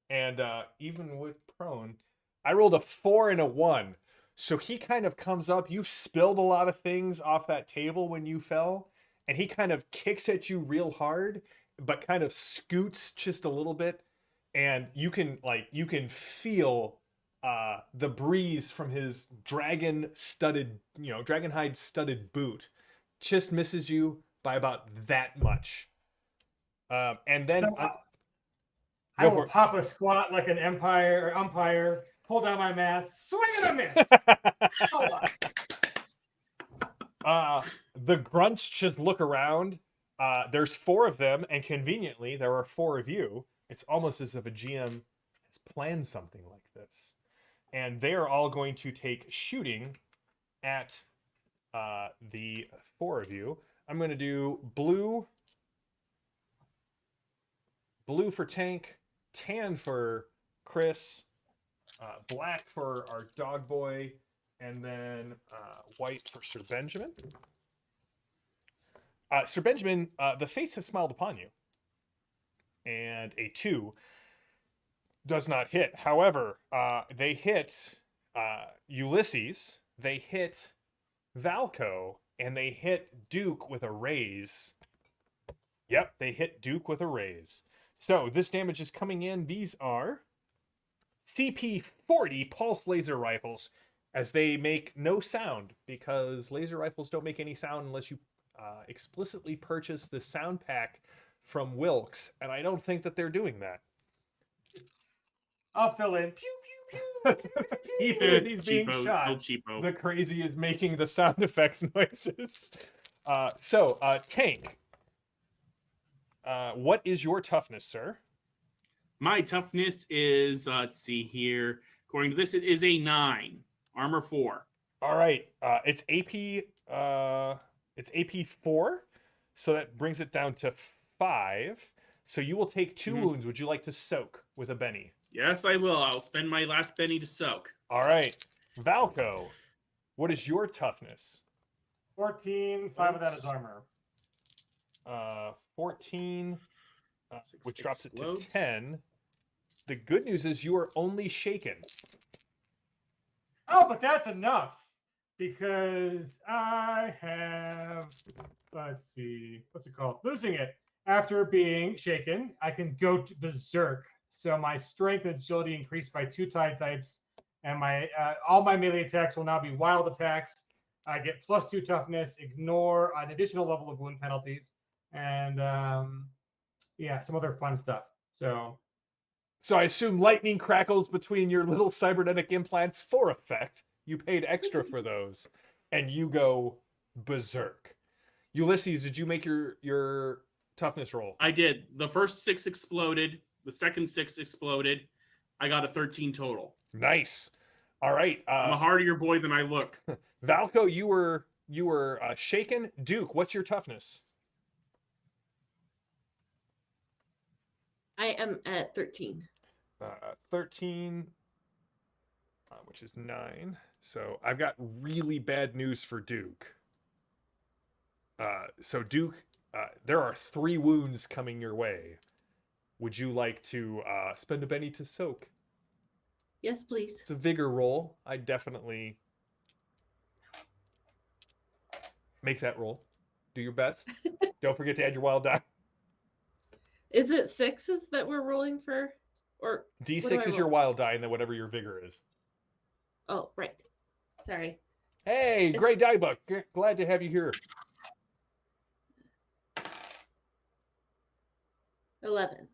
And even with prone, I rolled a 4 and a 1. So he kind of comes up. You've spilled a lot of things off that table when you fell, and he kind of kicks at you real hard, but kind of scoots just a little bit, and you can feel the breeze from his dragon hide studded boot just misses you by about that much. And then So I will pop a squat like an umpire, pull down my mask, swing and a miss. The grunts just look around. There's 4 of them, and conveniently, there are 4 of you. It's almost as if a GM has planned something like this. And they are all going to take shooting at the 4 of you. I'm going to do blue for Tank, tan for Chris, black for our dog boy, and then white for Sir Benjamin. Sir Benjamin, the fates have smiled upon you. And a 2 does not hit. However, they hit Ulysses, they hit Valco, and they hit Duke with a raise. Yep, they hit Duke with a raise. So this damage is coming in. These are CP40 pulse laser rifles, as they make no sound, because laser rifles don't make any sound unless you explicitly purchase the sound pack from Wilkes, and I don't think that they're doing that. I'll fill in. Pew pew pew. Even as he's being Cheapo, shot, real cheapo. the crazy is making the sound effects noises. Tank, what is your toughness, sir? My toughness is, let's see here. According to this, it is a 9. Armor 4. All right, it's AP 4, so that brings it down to 5. So you will take 2 wounds. Would you like to soak with a Benny? Yes, I will. I'll spend my last penny to soak. All right, Valco, what is your toughness? 14. 5 of that is armor. 14, which drops it to Explodes. 10. The good news is you are only shaken. Oh, but that's enough because I have, let's see, what's it called? Losing it. After being shaken, I can go to berserk. So my strength and agility increased by 2 types, and my all my melee attacks will now be wild attacks. I get +2 toughness, ignore an additional level of wound penalties, and yeah, some other fun stuff. So I assume lightning crackles between your little cybernetic implants for effect. You paid extra for those, and you go berserk. Ulysses, did you make your toughness roll? I did. The first 6 exploded. The second 6 exploded. I got a 13 total. Nice. All right. I'm a hardier boy than I look. Valco, you were shaken. Duke, what's your toughness? I am at 13. 13, which is 9. So I've got really bad news for Duke. So Duke, there are 3 wounds coming your way. Would you like to spend a Benny to soak? Yes, please. It's a vigor roll. I definitely make that roll. Do your best. Don't forget to add your wild die. Is it 6s that we're rolling for? Or D6 is your wild die, and then whatever your vigor is. Oh, right. Sorry. Hey, great die book. Glad to have you here. 11.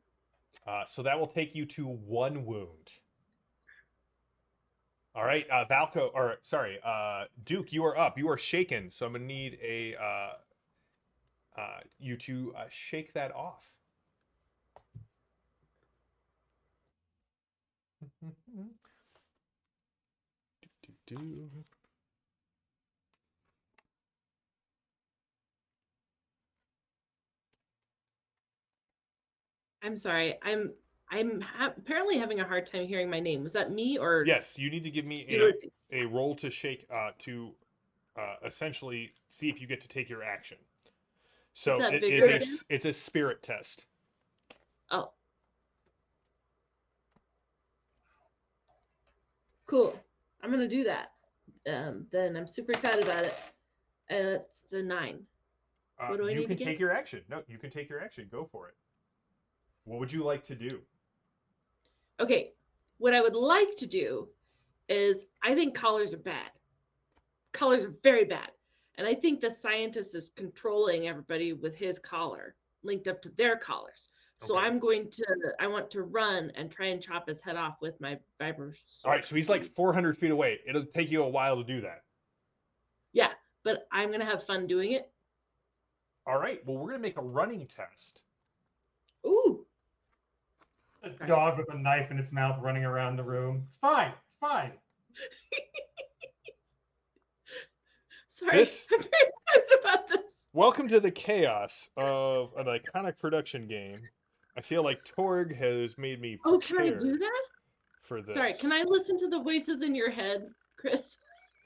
So that will take you to 1 wound. All right, Duke, you are up. You are shaken, so I'm gonna need you to shake that off. I'm sorry. I'm apparently having a hard time hearing my name. Was that me or? Yes, you need to give me Ulysses? a roll to shake to essentially see if you get to take your action. So that it vigor is it's a spirit test. Oh. Cool. I'm gonna do that. Then I'm super excited about it. It's a 9. What do I You need can to take get? your action. No, you can take your action. Go for it. What would you like to do? Okay. What I would like to do is I think collars are bad. Collars are very bad. And I think the scientist is controlling everybody with his collar linked up to their collars. So Okay. I want to run and try and chop his head off with my vibro sword. All right, so he's like 400 feet away. It'll take you a while to do that. Yeah, but I'm going to have fun doing it. All right, well, we're going to make a running test. Ooh. A dog with a knife in its mouth running around the room. It's fine. It's fine. Sorry, This- I'm very excited about this. Welcome to the chaos of an iconic production game. I feel like Torg has made me Oh, can I do prepared that? for this. Sorry, can I listen to the voices in your head, Chris?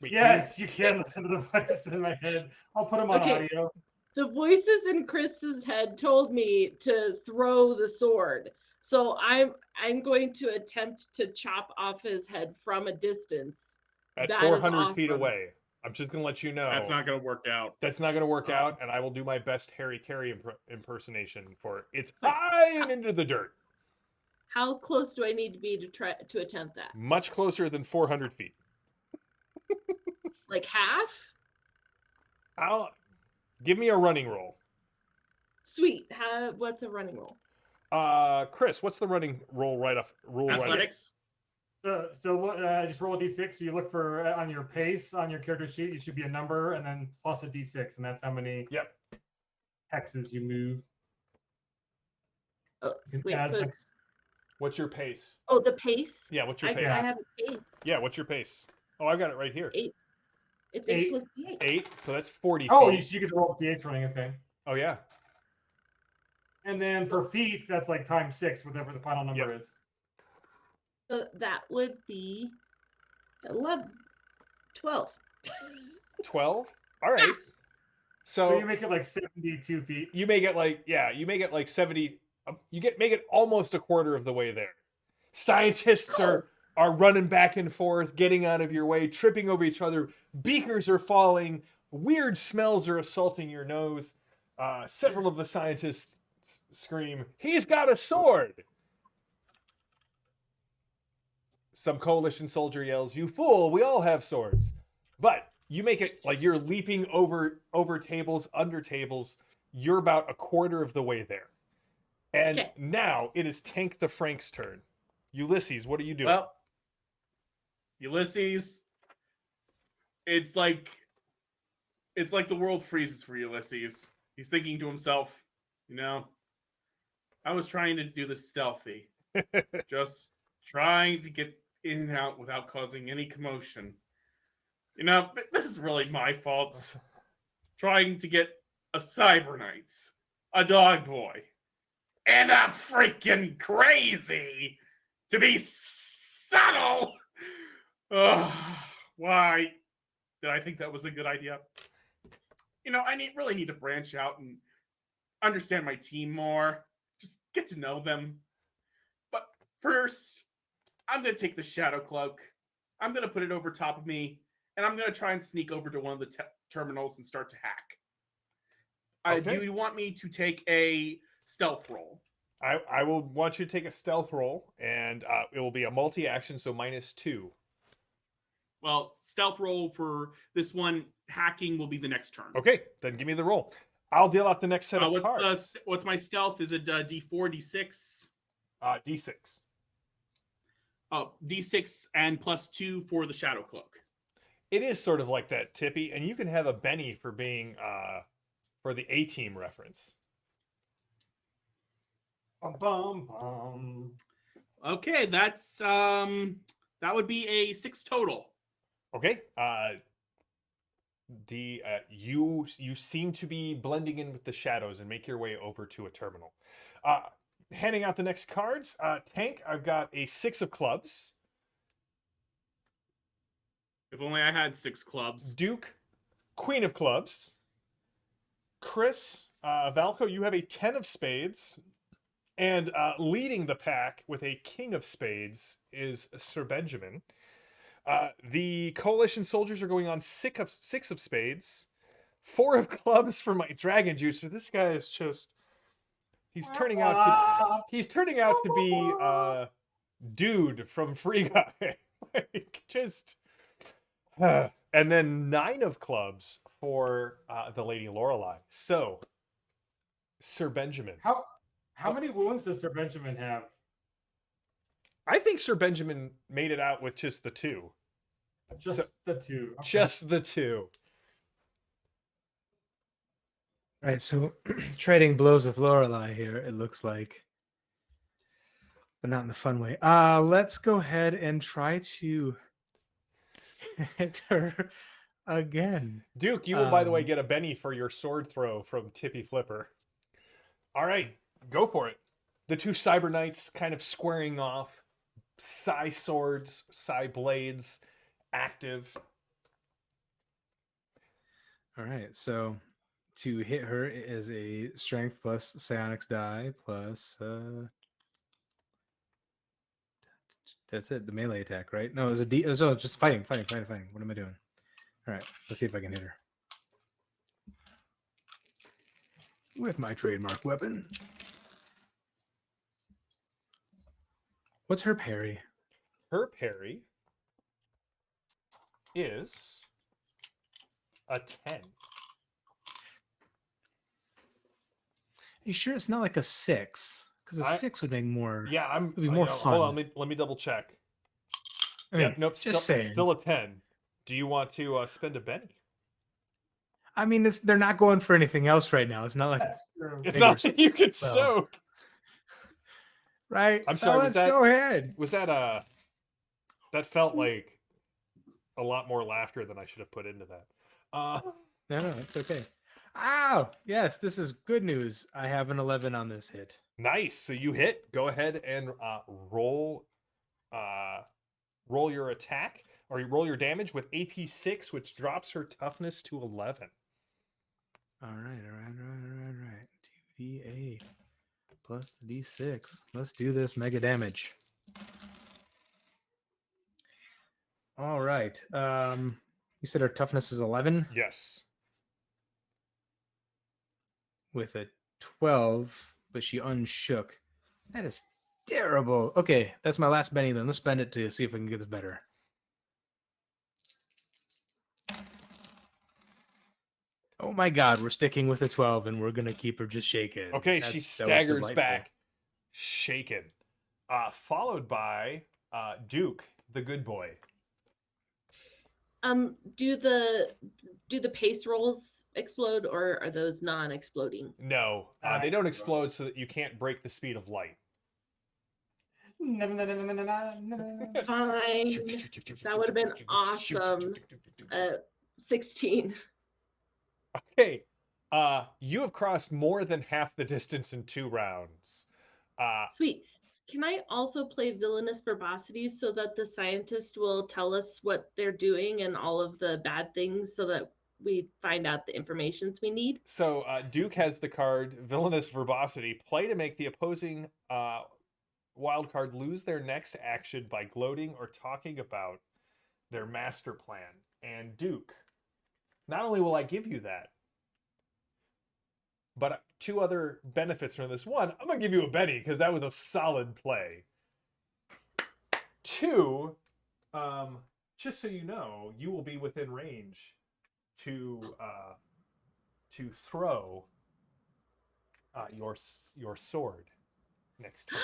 Wait, Yes, you can listen to the voices in my head. I'll put them on Okay. audio. The voices in Chris's head told me to throw the sword. So I'm going to attempt to chop off his head from a distance. at That is 400 feet awesome. away. I'm just gonna let you know That's not going to work out. that's not gonna work Oh. out, and I will do my best Harry Carey impersonation for it. It's high and into the dirt, How close do I need to be to try to attempt that? much closer than 400 feet. Like half? I'll give me a running roll. Sweet. What's a running roll? Chris, what's the running roll right off? Roll right off? Athletics. Just roll a d6. So you look for on your pace on your character sheet. You should be a number and then plus a d6, and that's how many Yep. hexes you move. Oh, You can wait, add, so like, it's What's your pace? the pace? Yeah, what's your I pace? have a pace. Yeah, what's your pace? Oh, I've got it right here. It's 8 8. plus d8. 8, so that's 40 oh, feet. you get to roll d8s running. Okay. Oh, yeah. And then for feet, that's like times 6, whatever the final number Yep. is. So that would be 11, 12. 12? All right. So So you make it like 72 feet. you make it like, yeah, you make it like 70. Make it almost a quarter of the way there. Scientists are running back and forth, getting out of your way, tripping over each other. Beakers are falling. Weird smells are assaulting your nose. Several of the scientists scream, "He's got a sword!" Some coalition soldier yells, "You fool, we all have swords." But you make it like you're leaping over tables, under tables. You're about a quarter of the way there. And Okay. now it is Tank the Frank's turn. Ulysses, what are you doing? Well, Ulysses, it's like the world freezes for Ulysses. He's thinking to himself, I was trying to do this stealthy, just trying to get in and out without causing any commotion. This is really my fault. Trying to get a Cyber Knights, a Dog Boy, and a freaking crazy to be subtle. Why did I think that was a good idea? I really need to branch out and understand my team more. Just get to know them. But first, I'm going to take the Shadow Cloak. I'm going to put it over top of me, and I'm going to try and sneak over to one of the terminals and start to hack. Okay. Do you want me to take a stealth roll? I will want you to take a stealth roll, and it will be a multi-action, so -2. Well, stealth roll for this one, hacking will be the next turn. Okay, then give me the roll. I'll deal out the next set of cards. What's my stealth? Is it D4, D6? D6. Oh, D6 and +2 for the Shadow Cloak. It is sort of like that, Tippy, and you can have a Benny for being for the A-Team reference. Bum, bum, bum. Okay, that's that would be a 6 total. Okay. You seem to be blending in with the shadows and make your way over to a terminal. Handing out the next cards. Tank, I've got a 6 of clubs. If only I had 6 clubs. Duke, Queen of clubs. Chris, Valco, you have a 10 of spades. And leading the pack with a King of spades is Sir Benjamin. The coalition soldiers are going on 6 of spades. 4 of clubs for my dragon juicer. This guy is just—he's turning out to be dude from Free Guy. Like, just and then 9 of clubs for the Lady Lorelei. So, Sir Benjamin. How many wounds does Sir Benjamin have? I think Sir Benjamin made it out with just the 2. Just the 2. Okay. Just the 2. Right, so trading blows with Lorelei here, it looks like. But not in the fun way. Let's go ahead and try to hit her again. Duke, you will, by the way, get a Benny for your sword throw from Tippy Flipper. All right, go for it. The two Cyber Knights kind of squaring off. Psi swords, Psi blades, active. All right, so to hit her is a strength plus psionics die plus that's it, the melee attack, right? No, it was a D. So just fighting. What am I doing? All right, let's see if I can hit her with my trademark weapon. What's her parry? Her parry is a 10. Are you sure it's not like a 6? Because a 6 would make more. Yeah, It'd be more fun. Hold on, let me double check. I mean, Yep, nope, still a 10. Do you want to spend a Benny? I mean, they're not going for anything else right now. It's not like That's true. It's not that you could soak. Right. I'm so sorry. Let's go ahead. Was that that felt like a lot more laughter than I should have put into that. No, it's okay. Oh, yes, this is good news. I have an 11 on this hit. Nice. So you hit. Go ahead and roll your attack, or you roll your damage with AP 6, which drops her toughness to 11. All right. 2d8 plus the d6. Let's do this mega damage. All right. You said her toughness is 11? Yes. With a 12, but she unshook. That is terrible. Okay, that's my last Benny then. Let's spend it to see if I can get this better. Oh my god, we're sticking with a 12 and we're going to keep her just shaken. Okay, she staggers back, shaken. Followed by Duke, the good boy. Do the pace rolls explode, or are those non-exploding? No, they don't explode so that you can't break the speed of light. Fine. That would have been awesome. 16. Okay. You have crossed more than half the distance in 2 rounds. Sweet. Can I also play villainous verbosity so that the scientist will tell us what they're doing and all of the bad things so that we find out the informations we need? So Duke has the card Villainous Verbosity. Play to make the opposing wild card lose their next action by gloating or talking about their master plan. And Duke, not only will I give you that, but 2 other benefits from this. 1, I'm going to give you a Benny because that was a solid play. 2, just so you know, you will be within range to throw your sword next turn.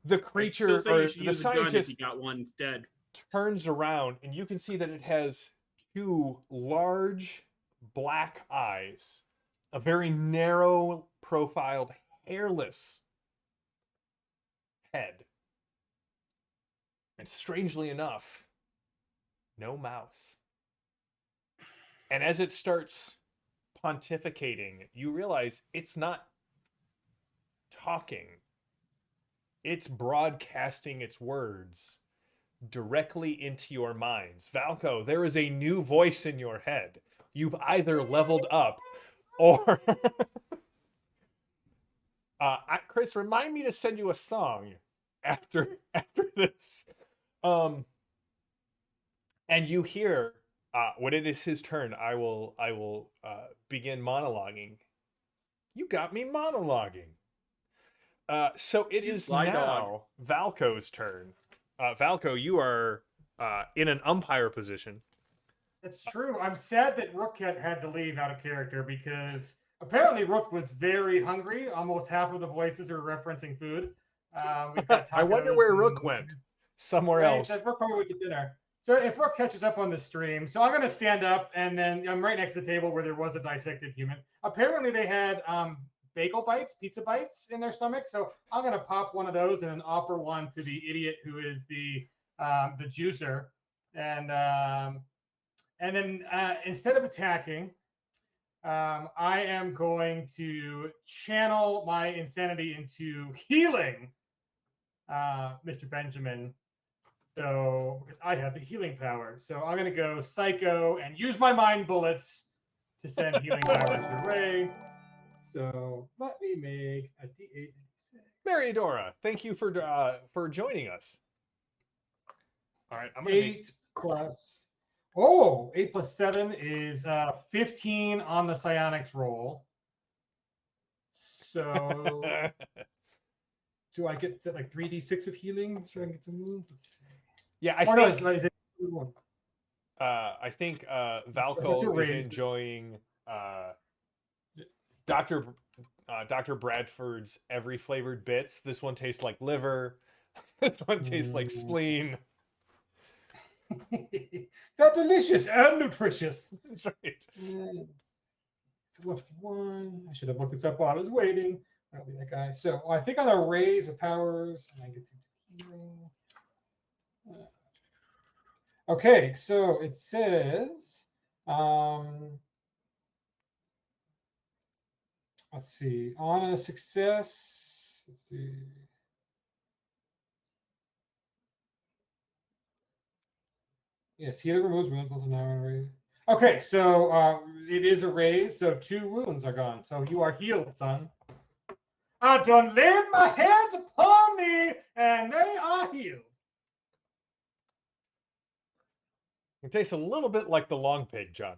The creature or the scientist got one instead. turns around and you can see that it has 2 large black eyes, a very narrow profiled, hairless head, and strangely enough, no mouth. And as it starts pontificating, you realize it's not talking. It's broadcasting its words directly into your minds. Valko, there is a new voice in your head. You've either leveled up or... Chris, remind me to send you a song after this. And you hear... when it is his turn, I will begin monologuing. You got me monologuing. So it is now Valko's turn. Valko, you are in an umpire position. It's true. I'm sad that Rook had to leave out of character because apparently Rook was very hungry. Almost half of the voices are referencing food. We've got I wonder where Rook went. Somewhere else. Rook probably went to dinner. So if Rook catches up on the stream, so I'm going to stand up, and then I'm right next to the table where there was a dissected human. Apparently they had bagel bites, pizza bites in their stomach. So I'm going to pop one of those and then offer one to the idiot who is the juicer. And then instead of attacking, I am going to channel my insanity into healing Mr. Benjamin. So, because I have the healing power. So I'm going to go psycho and use my mind bullets to send healing power to Ray. So let me make a D8. Mariadora, thank you for joining us. All right, I'm gonna 8 plus. Oh, 8 plus 7 is 15 on the psionics roll. So do I get to like 3d6 of healing so I can get some wounds? Let's see. Yeah, I think. No, is it one? I think What's Valco your is raise? enjoying Dr. Dr. Bradford's every flavored bits. This one tastes like liver. This one tastes like spleen. They're delicious and nutritious. That's right. It's left one. I should have looked this up while I was waiting. I'll be that guy. So I think on a raise of powers, and I get to healing. Okay, so it says, let's see, on a success, let's see. Yes, healer removes wounds. Also now raise. Okay, so it is a raise, so 2 wounds are gone. So you are healed, son. I done laid my hands upon thee, and they are healed. It tastes a little bit like the long pig, John.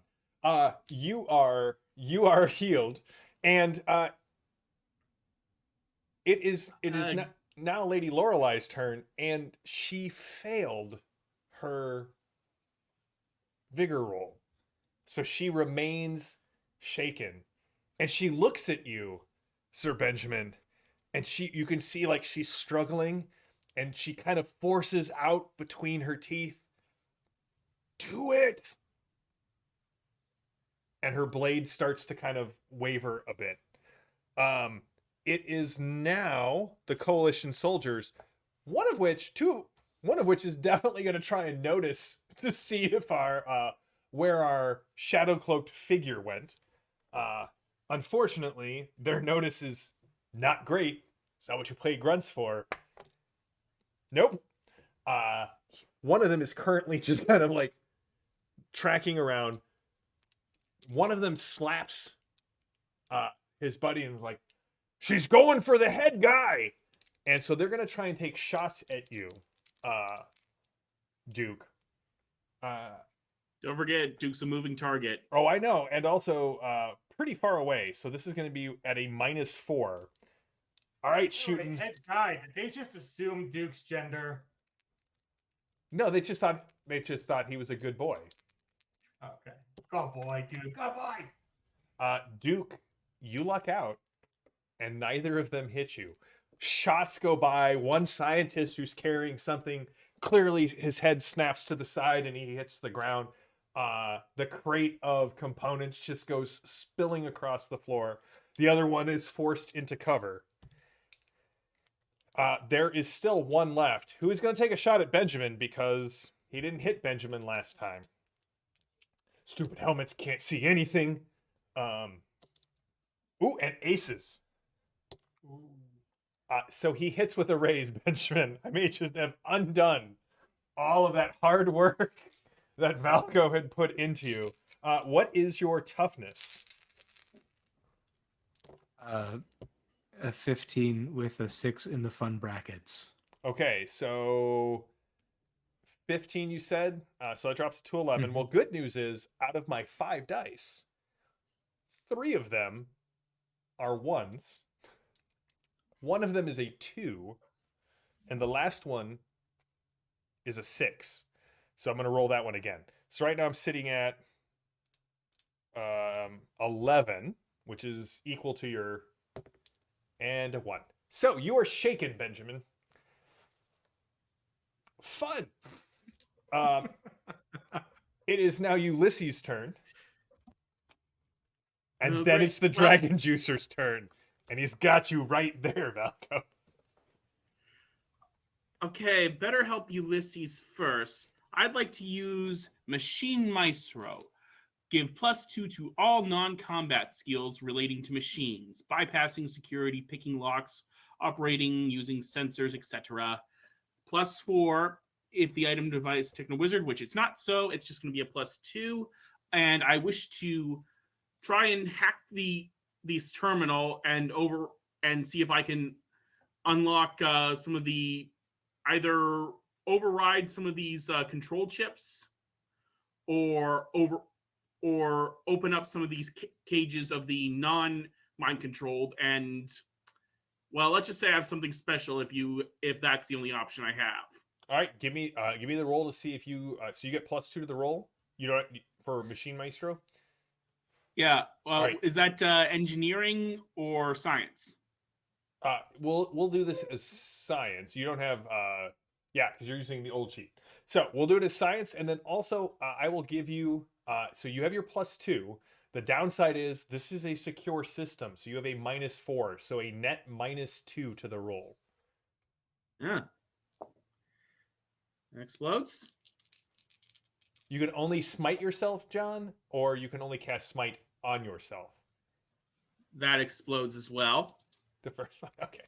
You are healed, and it is now Lady Lorelei's turn, and she failed her vigor roll, so she remains shaken, and she looks at you, Sir Benjamin, and you can see like she's struggling, and she kind of forces out between her teeth, "Do it!" And her blade starts to kind of waver a bit. It is now the coalition soldiers, one of which is definitely going to try and notice to see if where our shadow cloaked figure went. Unfortunately, their notice is not great. It's not what you play grunts for. Nope. One of them is currently just kind of like tracking around. One of them slaps his buddy and is like, "She's going for the head guy!" And so they're going to try and take shots at you, Duke. Don't forget, Duke's a moving target. Oh, I know. And also pretty far away. So this is going to be at a -4. All right, shooting. Head guy. Did they just assume Duke's gender? No, they just thought he was a good boy. Okay. Good boy, Duke. Good boy. Duke, you luck out, and neither of them hit you. Shots go by. One scientist who's carrying something, clearly his head snaps to the side and he hits the ground. The crate of components just goes spilling across the floor. The other one is forced into cover. There is still one left who is going to take a shot at Benjamin because he didn't hit Benjamin last time. Stupid helmets can't see anything. Ooh, and aces. So he hits with a raise, Benjamin. I may just have undone all of that hard work that Valco had put into you. What is your toughness? A 15 with a 6 in the fun brackets. Okay, so 15 you said, so that drops to 11. Mm-hmm. Well, good news is, out of my 5 dice, 3 of them are 1s. One of them is a 2, and the last one is a 6. So I'm going to roll that one again. So right now I'm sitting at 11, which is equal to your, and a 1. So you are shaken, Benjamin. Fun. It is now Ulysses' turn. And then great. it's the Dragon Juicer's turn. And he's got you right there, Valco. Okay, better help Ulysses first. I'd like to use Machine Maestro. Give +2 to all non-combat skills relating to machines, bypassing security, picking locks, operating using sensors, etc. +4 if the item device Techno Wizard, which it's not, so it's just going to be a +2. And I wish to try and hack these terminal and see if I can unlock some of the either override some of these control chips or open up some of these cages of the non mind controlled. And well, let's just say I have something special if that's the only option I have. All right, give me the roll to see if you so you get +2 to the roll. You don't for Machine Maestro. Yeah. Right. Is that engineering or science? We'll do this as science. You don't have yeah, because you're using the old sheet. So we'll do it as science, and then also I will give you so you have your +2. The downside is this is a secure system, so you have a -4, so a net -2 to the roll. Yeah. Explodes. You can only smite yourself, John, or you can only cast smite on yourself. That explodes as well. The first one, okay.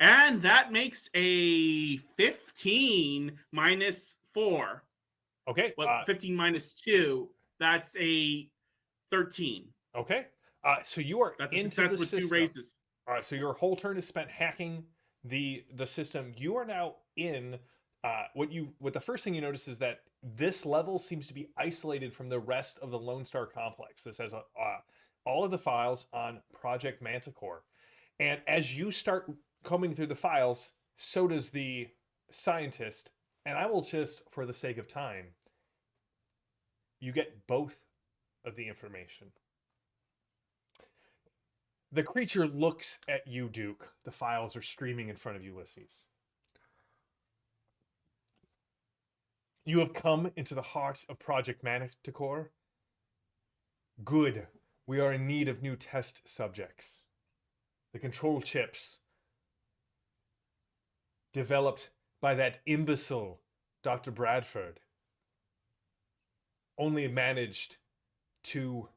And that makes a 15 -4. Okay. Well, 15 -2. That's a 13. Okay. So you are That's a into success the with system. 2 raises. All right. So your whole turn is spent hacking the system. You are now in. What the first thing you notice is that this level seems to be isolated from the rest of the Lone Star complex. This has all of the files on Project Manticore, and as you start combing through the files, so does the scientist. And I will just, for the sake of time, you get both of the information. The creature looks at you, Duke. The files are streaming in front of Ulysses. You have come into the heart of Project Manticore. Good. We are in need of new test subjects. The control chips developed by that imbecile Dr. Bradford only managed to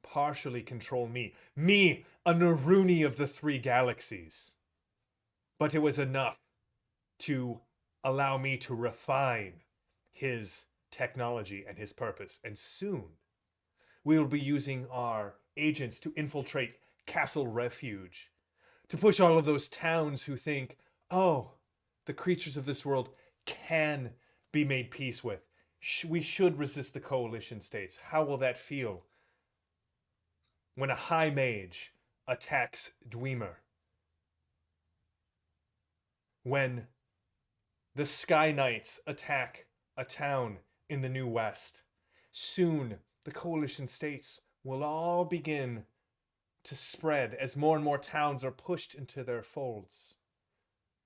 partially control me. Me, a Naruni of the 3 galaxies. But it was enough to allow me to refine his technology and his purpose. And soon, we will be using our agents to infiltrate Castle Refuge, to push all of those towns who think, oh, the creatures of this world can be made peace with. We should resist the coalition states. How will that feel when a high mage attacks Dwemer? When the Sky Knights attack a town in the New West? Soon, the coalition states will all begin to spread as more and more towns are pushed into their folds.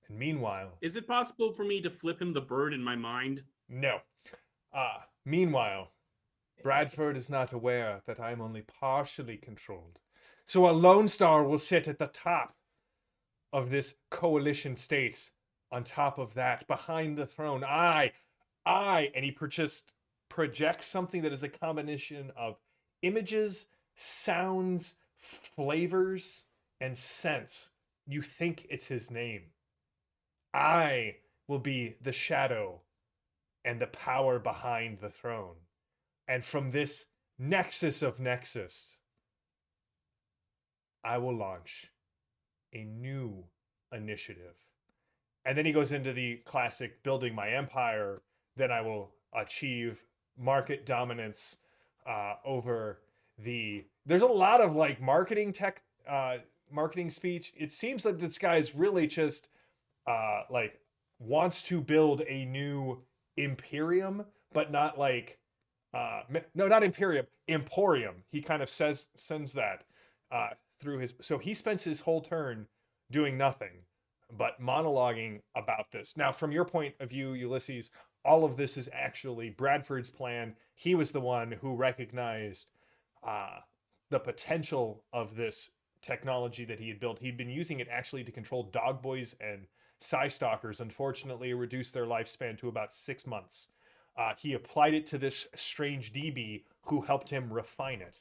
And meanwhile... Is it possible for me to flip him the bird in my mind? No. Meanwhile, Bradford is not aware that I am only partially controlled. So a Lone Star will sit at the top of this coalition states. On top of that, behind the throne, I, and he just projects something that is a combination of images, sounds, flavors, and scents. You think it's his name. I will be the shadow and the power behind the throne. And from this nexus of nexus, I will launch a new initiative. And then he goes into the classic building my empire. Then I will achieve market dominance over the... There's a lot of like marketing speech. It seems like this guy's really just like wants to build a new imperium, but not like no, not imperium, emporium. He kind of sends that through his... So he spends his whole turn doing nothing but monologuing about this. Now, from your point of view, Ulysses, all of this is actually Bradford's plan. He was the one who recognized the potential of this technology that he had built. He'd been using it actually to control dog boys and Psy Stalkers unfortunately reduced their lifespan to about 6 months. He applied it to this strange DB who helped him refine it.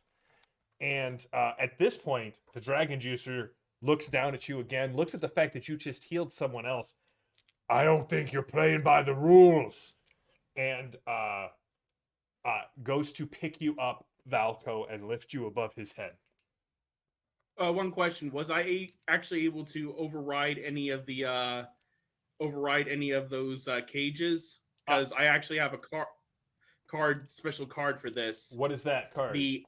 And at this point, the Dragon Juicer looks down at you again, looks at the fact that you just healed someone else. I don't think you're playing by the rules. And goes to pick you up, Valco, and lift you above his head. One question: was I actually able to override any of those cages? Because I actually have a special card for this. What is that card? The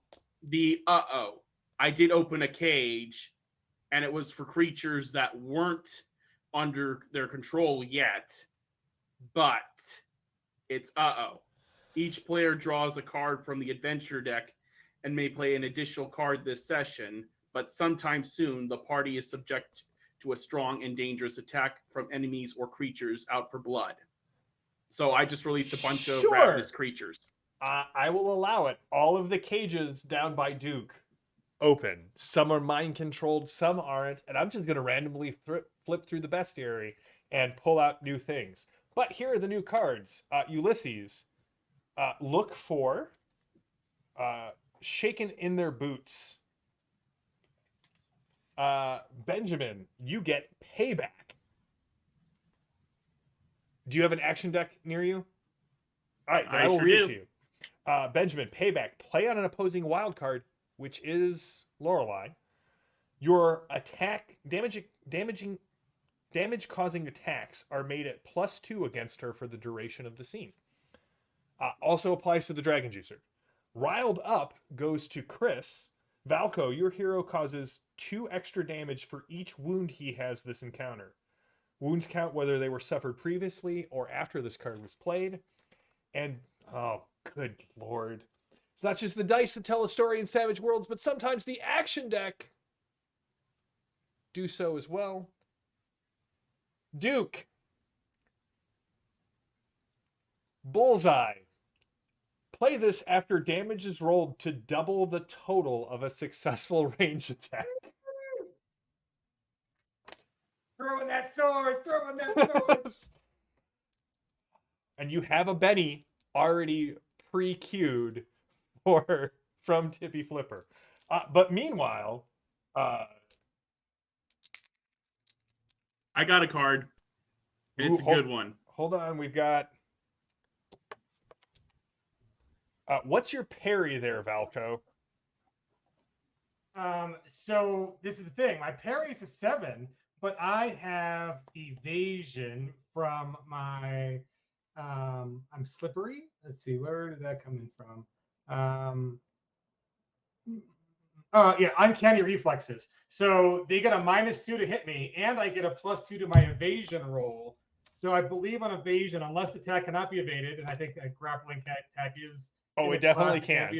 I did open a cage, and it was for creatures that weren't under their control yet, but it's each player draws a card from the adventure deck and may play an additional card this session, but sometime soon the party is subject to a strong and dangerous attack from enemies or creatures out for blood. So I just released a bunch of ravenous creatures. I will allow it. All of the cages down by Duke open. Some are mind controlled, some aren't, and I'm just going to randomly flip through the bestiary and pull out new things. But here are the new cards. Ulysses, look for Shaken in Their Boots. Benjamin, you get Payback. Do you have an action deck near you? All right, I will read it to you. Benjamin, Payback. Play on an opposing wild card, which is Lorelei. Your damage-causing attacks are made at +2 against her for the duration of the scene. Also applies to the Dragon Juicer. Riled Up goes to Chris. Valco, your hero causes 2 extra damage for each wound he has this encounter. Wounds count whether they were suffered previously or after this card was played. And, oh, good lord. It's not just the dice that tell a story in Savage Worlds, but sometimes the action deck do so as well. Duke. Bullseye. Play this after damage is rolled to double the total of a successful range attack. Throw in that sword! Throw in that sword! And you have a Benny already pre-queued from Tippy Flipper. But meanwhile, I got a card. And it's a good one. Hold on, we've got. What's your parry there, Valco? So this is the thing. My parry is a 7, but I have evasion from my. I'm slippery. Let's see, where did that come in from? Yeah, uncanny reflexes. So they get a -2 to hit me, and I get a +2 to my evasion roll. So I believe on evasion, unless the attack cannot be evaded, and I think a grappling attack is. Oh, it definitely can.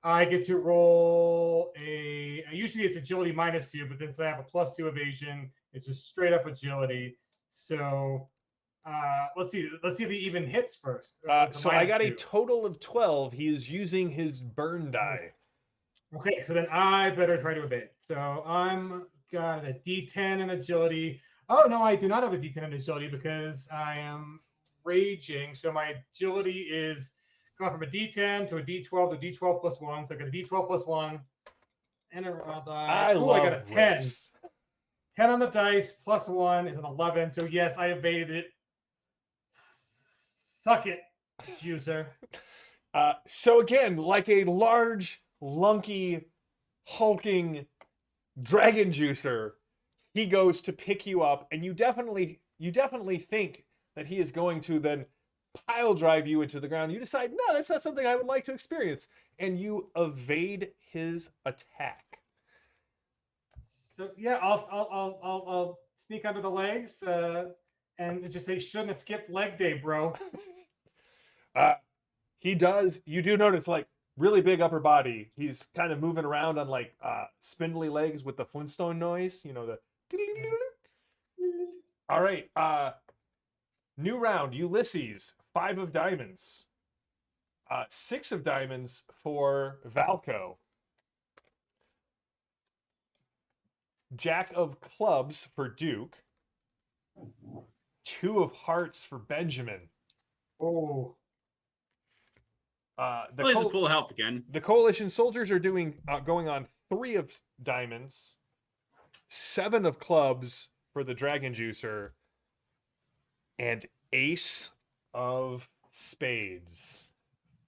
I get to roll usually it's agility -2, but since I have a +2 evasion, it's just straight up agility. So let's see if he even hits first. So I got a total of 12. He is using his burn die. Okay, so then I better try to evade. So I'm got a D10 in agility. Oh no, I do not have a D10 in agility because I am raging. So my agility is going from a D10 to a D12 to a D12 plus 1. So I got a D12 plus 1. And a roll die. I got a 10. Rips. 10 on the dice plus 1 is an 11. So yes, I evaded it. Suck it, juicer. So again, like a large, lunky, hulking dragon juicer, he goes to pick you up, and you definitely think that he is going to then pile drive you into the ground. You decide, no, that's not something I would like to experience, and you evade his attack. So yeah, I'll sneak under the legs and just say, shouldn't have skipped leg day, bro. He does. You do notice, like, really big upper body. He's kind of moving around on like spindly legs with the Flintstone noise. You know, the. All right. New round. Ulysses. 5 of diamonds. 6 of diamonds for Valco. Jack of clubs for Duke. 2 of hearts for Benjamin. Oh, The Well, he's at full health again. The coalition soldiers are doing going on 3 of diamonds, 7 of clubs for the dragon juicer, and ace of spades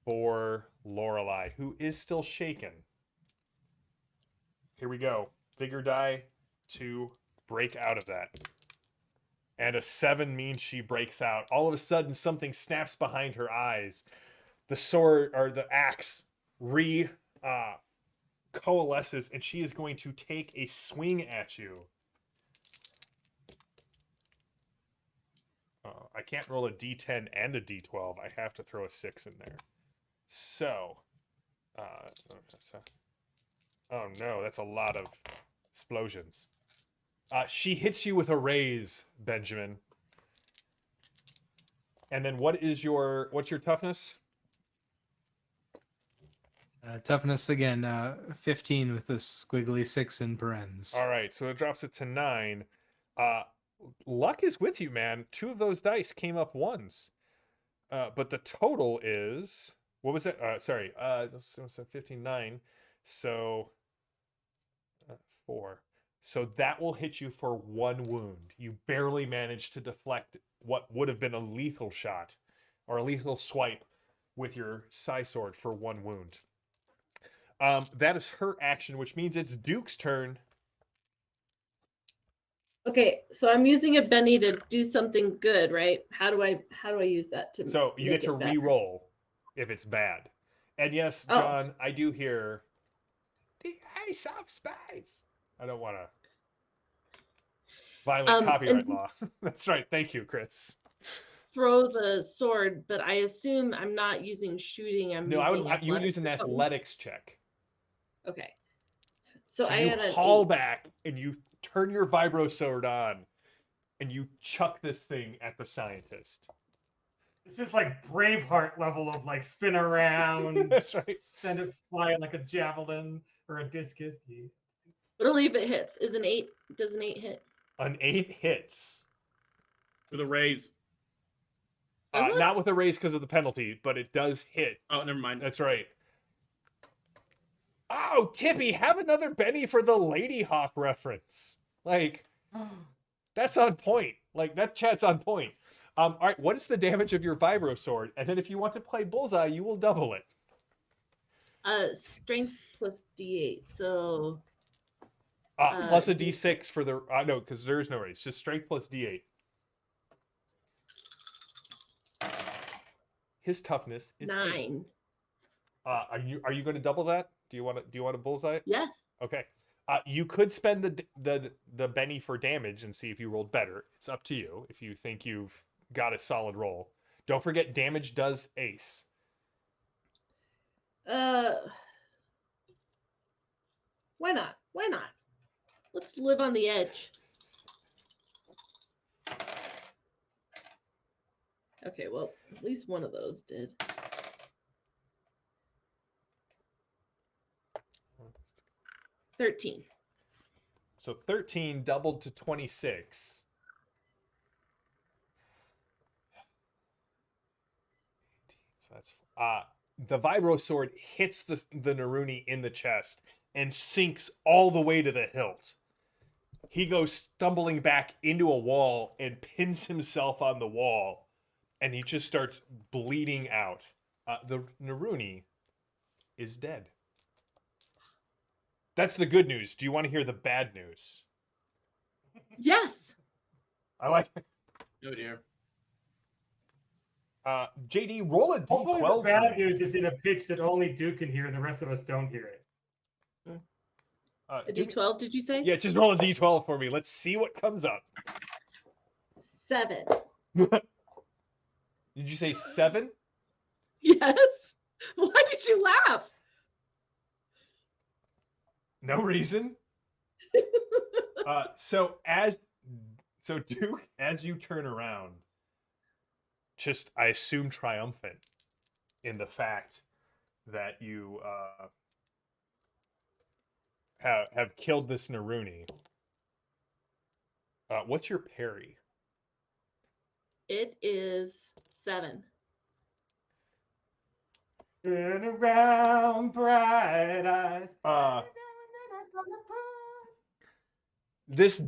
for Lorelei, who is still shaken. Here we go. Figure die to break out of that. And a 7 means she breaks out. All of a sudden, something snaps behind her eyes. The sword or the axe coalesces, and she is going to take a swing at you. I can't roll a d10 and a d12. I have to throw a 6 in there. So, oh no, that's a lot of explosions. She hits you with a raise, Benjamin. And then what's your toughness? Toughness again, 15 with the squiggly 6 in parens. All right, so it drops it to 9. Luck is with you, man. 2 of those dice came up ones. But the total is, what was it? Sorry, 15, 9. So 4. So that will hit you for 1 wound. You barely managed to deflect what would have been a lethal shot or a lethal swipe with your Psy Sword for 1 wound. That is her action, which means it's Duke's turn. Okay, so I'm using a Benny to do something good, right? How do I use that to? So you make get to it better? re-roll if it's bad. And yes, Oh. John, I do hear the ace of spades. I don't want to violate copyright and- law. That's right. Thank you, Chris. Throw the sword, but I assume I'm not using shooting. I'm No, using you would use an athletics or something. athletics check. Okay. So I you had an haul 8. back and you turn your vibro sword on and you chuck this thing at the scientist. this is like Braveheart level of like spin around, That's right. send it flying like a javelin or a discus. Yeah. But only if it hits. Does an 8 hit? An 8 hits. With a raise. Does it? Not with a raise because of the penalty, but it does hit. Oh, never mind. That's right. Oh, Tippy, have another Benny for the Lady Hawk reference. Like, that's on point. Like, that chat's on point. All right, what is the damage of your vibro sword? And then if you want to play bullseye, you will double it. Strength plus D8. So Plus a D6 for the... no, because there is no raise. Just strength plus D8. His toughness is 9. 8. Are you going to double that? Do you want to bullseye it? Yes. Okay. You could spend the Benny for damage and see if you rolled better. It's up to you if you think you've got a solid roll. Don't forget, damage does ace. Why not? Why not? Let's live on the edge. Okay, well, at least one of those did. $13. So 13 doubled to 26. So that's the vibro sword hits the Naruni in the chest and sinks all the way to the hilt. He goes stumbling back into a wall and pins himself on the wall, and he just starts bleeding out. The Naruni is dead. That's the good news. Do you want to hear the bad news? Yes. I like it. Oh dear. JD, roll a Hopefully, d12. the bad for me. news is in a pitch that only Duke can hear, and the rest of us don't hear it. A D12, did you say? Yeah, just roll a d12 for me. Let's see what comes up. 7. Did you say 7? Yes. Why did you laugh? No reason. So Duke, as you turn around, just I assume triumphant in the fact that you have killed this Naruni. What's your parry? It is 7. Turn around, bright eyes. This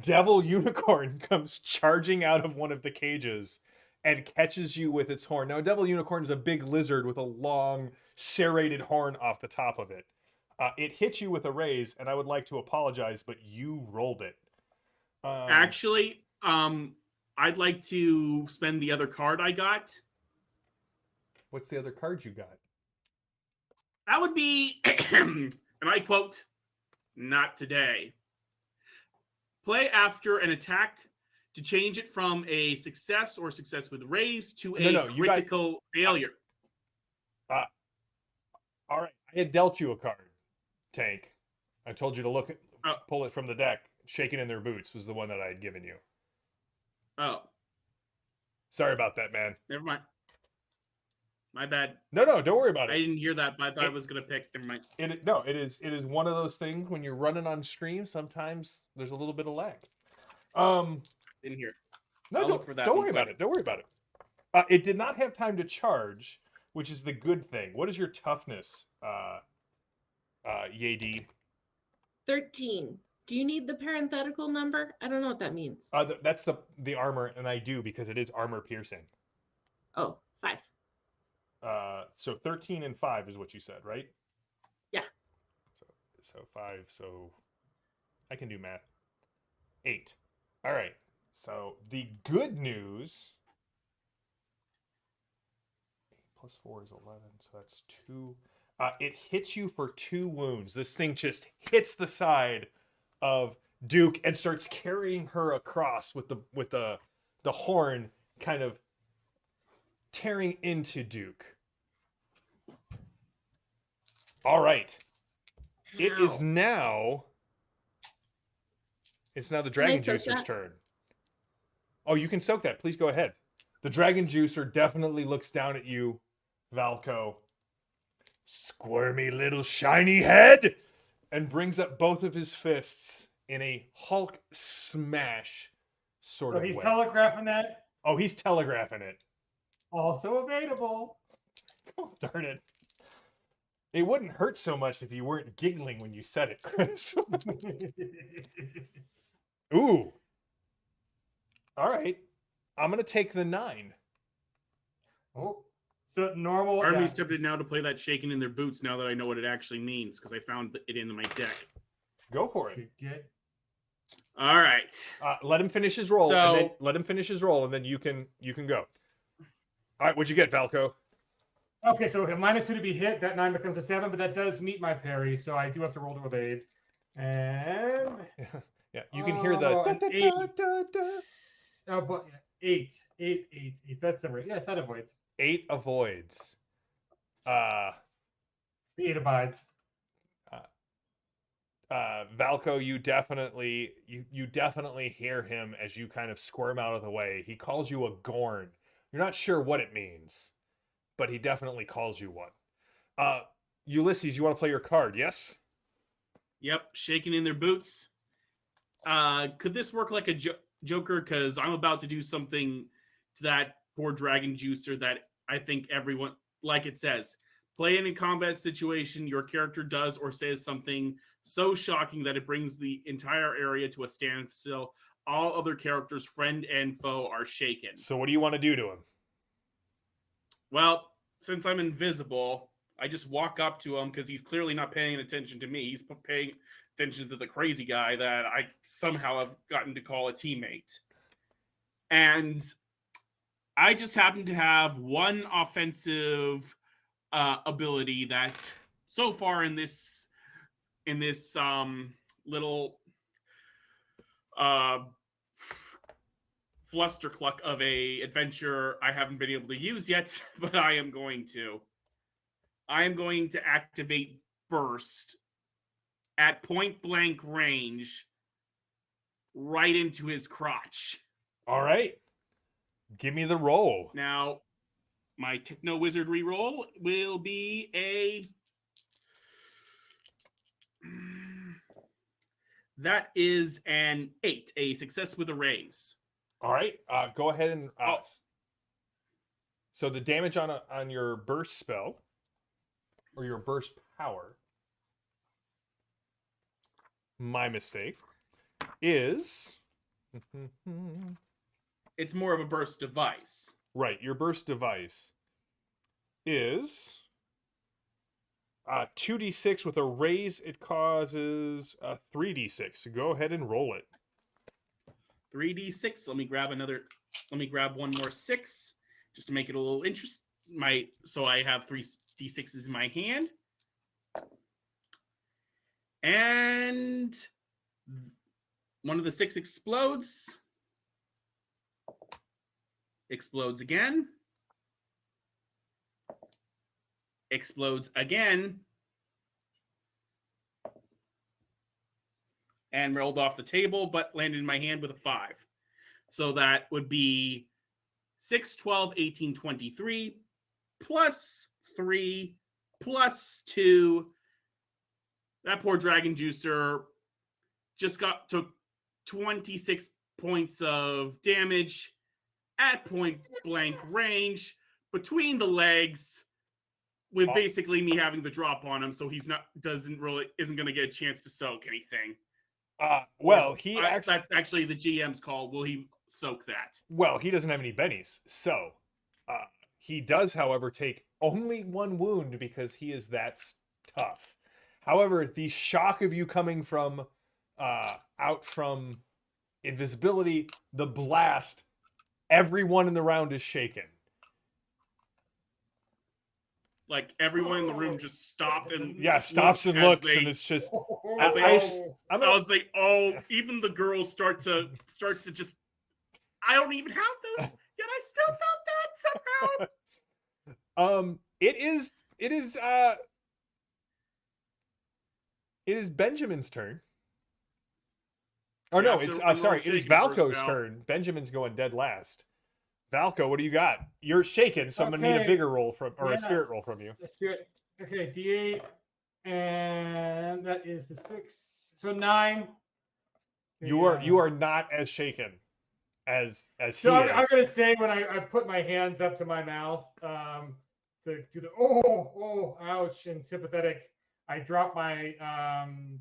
devil unicorn comes charging out of one of the cages and catches you with its horn. Now, a devil unicorn is a big lizard with a long, serrated horn off the top of it. It hit you with a raise, and I would like to apologize, but you rolled it. Actually, I'd like to spend the other card I got. What's the other card you got? That would be, and I quote, "Not today." Play after an attack to change it from a success or success with raise to a critical failure. All right, I had dealt you a card, Tank. I told you to pull it from the deck. Shaking in their boots was the one that I had given you. Oh. Sorry about that, man. Never mind. My bad. No, don't worry about it. I didn't hear that, but I thought I was gonna pick. Never mind. It is one of those things when you're running on stream. Sometimes there's a little bit of lag. Didn't hear. No, look for that. Don't worry about it. Don't worry about it. It did not have time to charge, which is the good thing. What is your toughness, Yadi? 13. Do you need the parenthetical number? I don't know what that means. That's the armor, and I do because it is armor piercing. Oh, 5. So 13 and 5 is what you said, right? Yeah. So 5. So I can do math. 8. All right. So the good news. 8 plus 4 is 11. So that's 2. It hits you for 2 wounds. This thing just hits the side of Duke and starts carrying her across with the horn kind of tearing into Duke. All right. It is now. It's now the Dragon Juicer's turn. Oh, you can soak that. Please go ahead. The Dragon Juicer definitely looks down at you, Valco. Squirmy little shiny head! And brings up both of his fists in a Hulk smash sort of way. So he's telegraphing that? Oh, he's telegraphing it. Also available. Oh, darn it. It wouldn't hurt so much if you weren't giggling when you said it, Chris. Ooh. All right. I'm going to take the 9. Oh. So normal. Part of me's tempted now to play that shaking in their boots now that I know what it actually means because I found it in my deck. Go for it. Good. All right. Let him finish his roll. And then you can go. All right, what'd you get, Valco? Okay, so if -2 to be hit, that 9 becomes a 7, but that does meet my parry, so I do have to roll to evade. And yeah, you can hear the oh, but 8. That's the right. Yes, that avoids. 8 avoids. The 8 abides. Valco, you definitely hear him as you kind of squirm out of the way. He calls you a Gorn. You're not sure what it means, but he definitely calls you one. Ulysses, you want to play your card? Yes. Yep, shaking in their boots. Could this work like a Joker? Because I'm about to do something to that poor Dragon Juicer that I think everyone, like it says, play in a combat situation, your character does or says something so shocking that it brings the entire area to a standstill. All other characters, friend and foe, are shaken. So what do you want to do to him? Well, since I'm invisible, I just walk up to him because he's clearly not paying attention to me. He's paying attention to the crazy guy that I somehow have gotten to call a teammate. And I just happen to have one offensive ability that so far in this little flustercluck of a adventure I haven't been able to use yet, but I am going to. I am going to activate Burst at point blank range right into his crotch. All right. Give me the roll. Now, my Techno Wizardry roll will be a... That is an 8, a success with a raise. All right. Go ahead and. So the damage on your burst spell, or your burst power, my mistake, is It's more of a burst device. right. Your burst device is 2d6 with a raise. It causes 3d6. So go ahead and roll it. 3d6. Let me grab one more 6 just to make it a little interesting. So I have 3 d6s in my hand. And one of the 6 explodes. Explodes again. Explodes again. And rolled off the table, but landed in my hand with a 5. So that would be 6, 12, 18, 23, plus 3, plus 2. That poor dragon juicer just took 26 points of damage at point blank range between the legs, with basically me having the drop on him, so isn't going to get a chance to soak anything. That's actually the GM's call. Will he soak that? Well, he doesn't have any bennies, so he does, however, take only 1 wound because he is that tough. However, the shock of you coming from out from invisibility, the blast, everyone in the round is shaken. Like everyone in the room just stopped and stops and looks, and it's just. I was like, oh, even the girls start to just. I don't even have those, yet I still felt that somehow. It is Benjamin's turn. Or no, it's sorry, it is Valco's turn. Benjamin's going dead last. Valco, what do you got? You're shaken, so I'm gonna need a vigor roll a spirit roll from you. A spirit. Okay, D8, and that is the 6. So 9. You are not as shaken as so he is. I'm gonna say when I put my hands up to my mouth to do the ouch and sympathetic, I drop my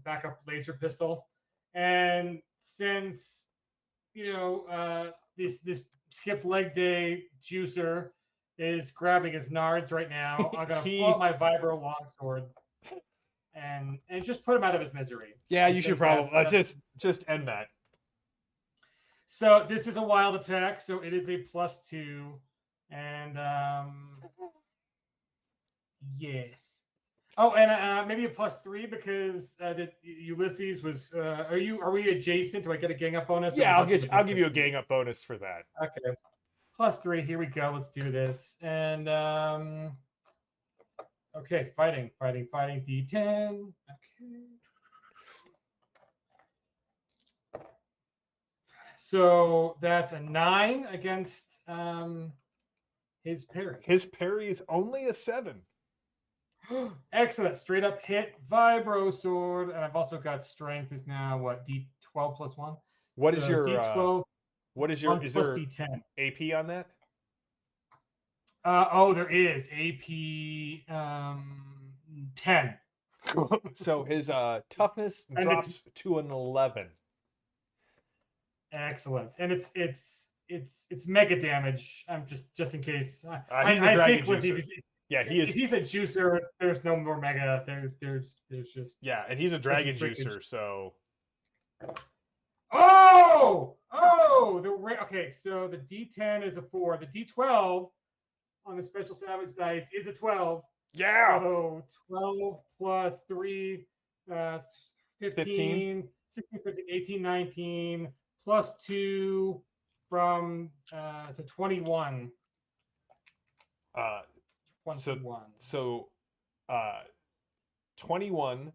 backup laser pistol, and since this skipped leg day juicer is grabbing his nards right now, I'm gonna pull out my vibro longsword and just put him out of his misery. Yeah, you should probably just end that. So this is a wild attack, so it is a +2, and yes. Oh, and maybe a +3 because Ulysses was. Are we adjacent? Do I get a gang up bonus? Yeah, I'll give you a gang up bonus for that. Okay, +3. Here we go. Let's do this. And okay, fighting. D10. Okay. So that's a 9 against his parry. His parry is only a 7. Excellent. Straight up hit. Vibro sword. And I've also got strength is now what? D12 plus 1? What is your D12? Is plus there D10. AP on that? There is AP 10. So his toughness drops to an 11. Excellent. And it's mega damage. I'm just in case. He's a dragon juicer. He is. If he's a juicer, there's no more mega. There's just. Yeah, and he's a dragon juicer, so. Okay, so the D10 is a 4. The D12 on the special savage dice is a 12. Yeah. So 12 plus 3, 15, 16, 17, 18, 19, plus 2 from to 21. 21. So 21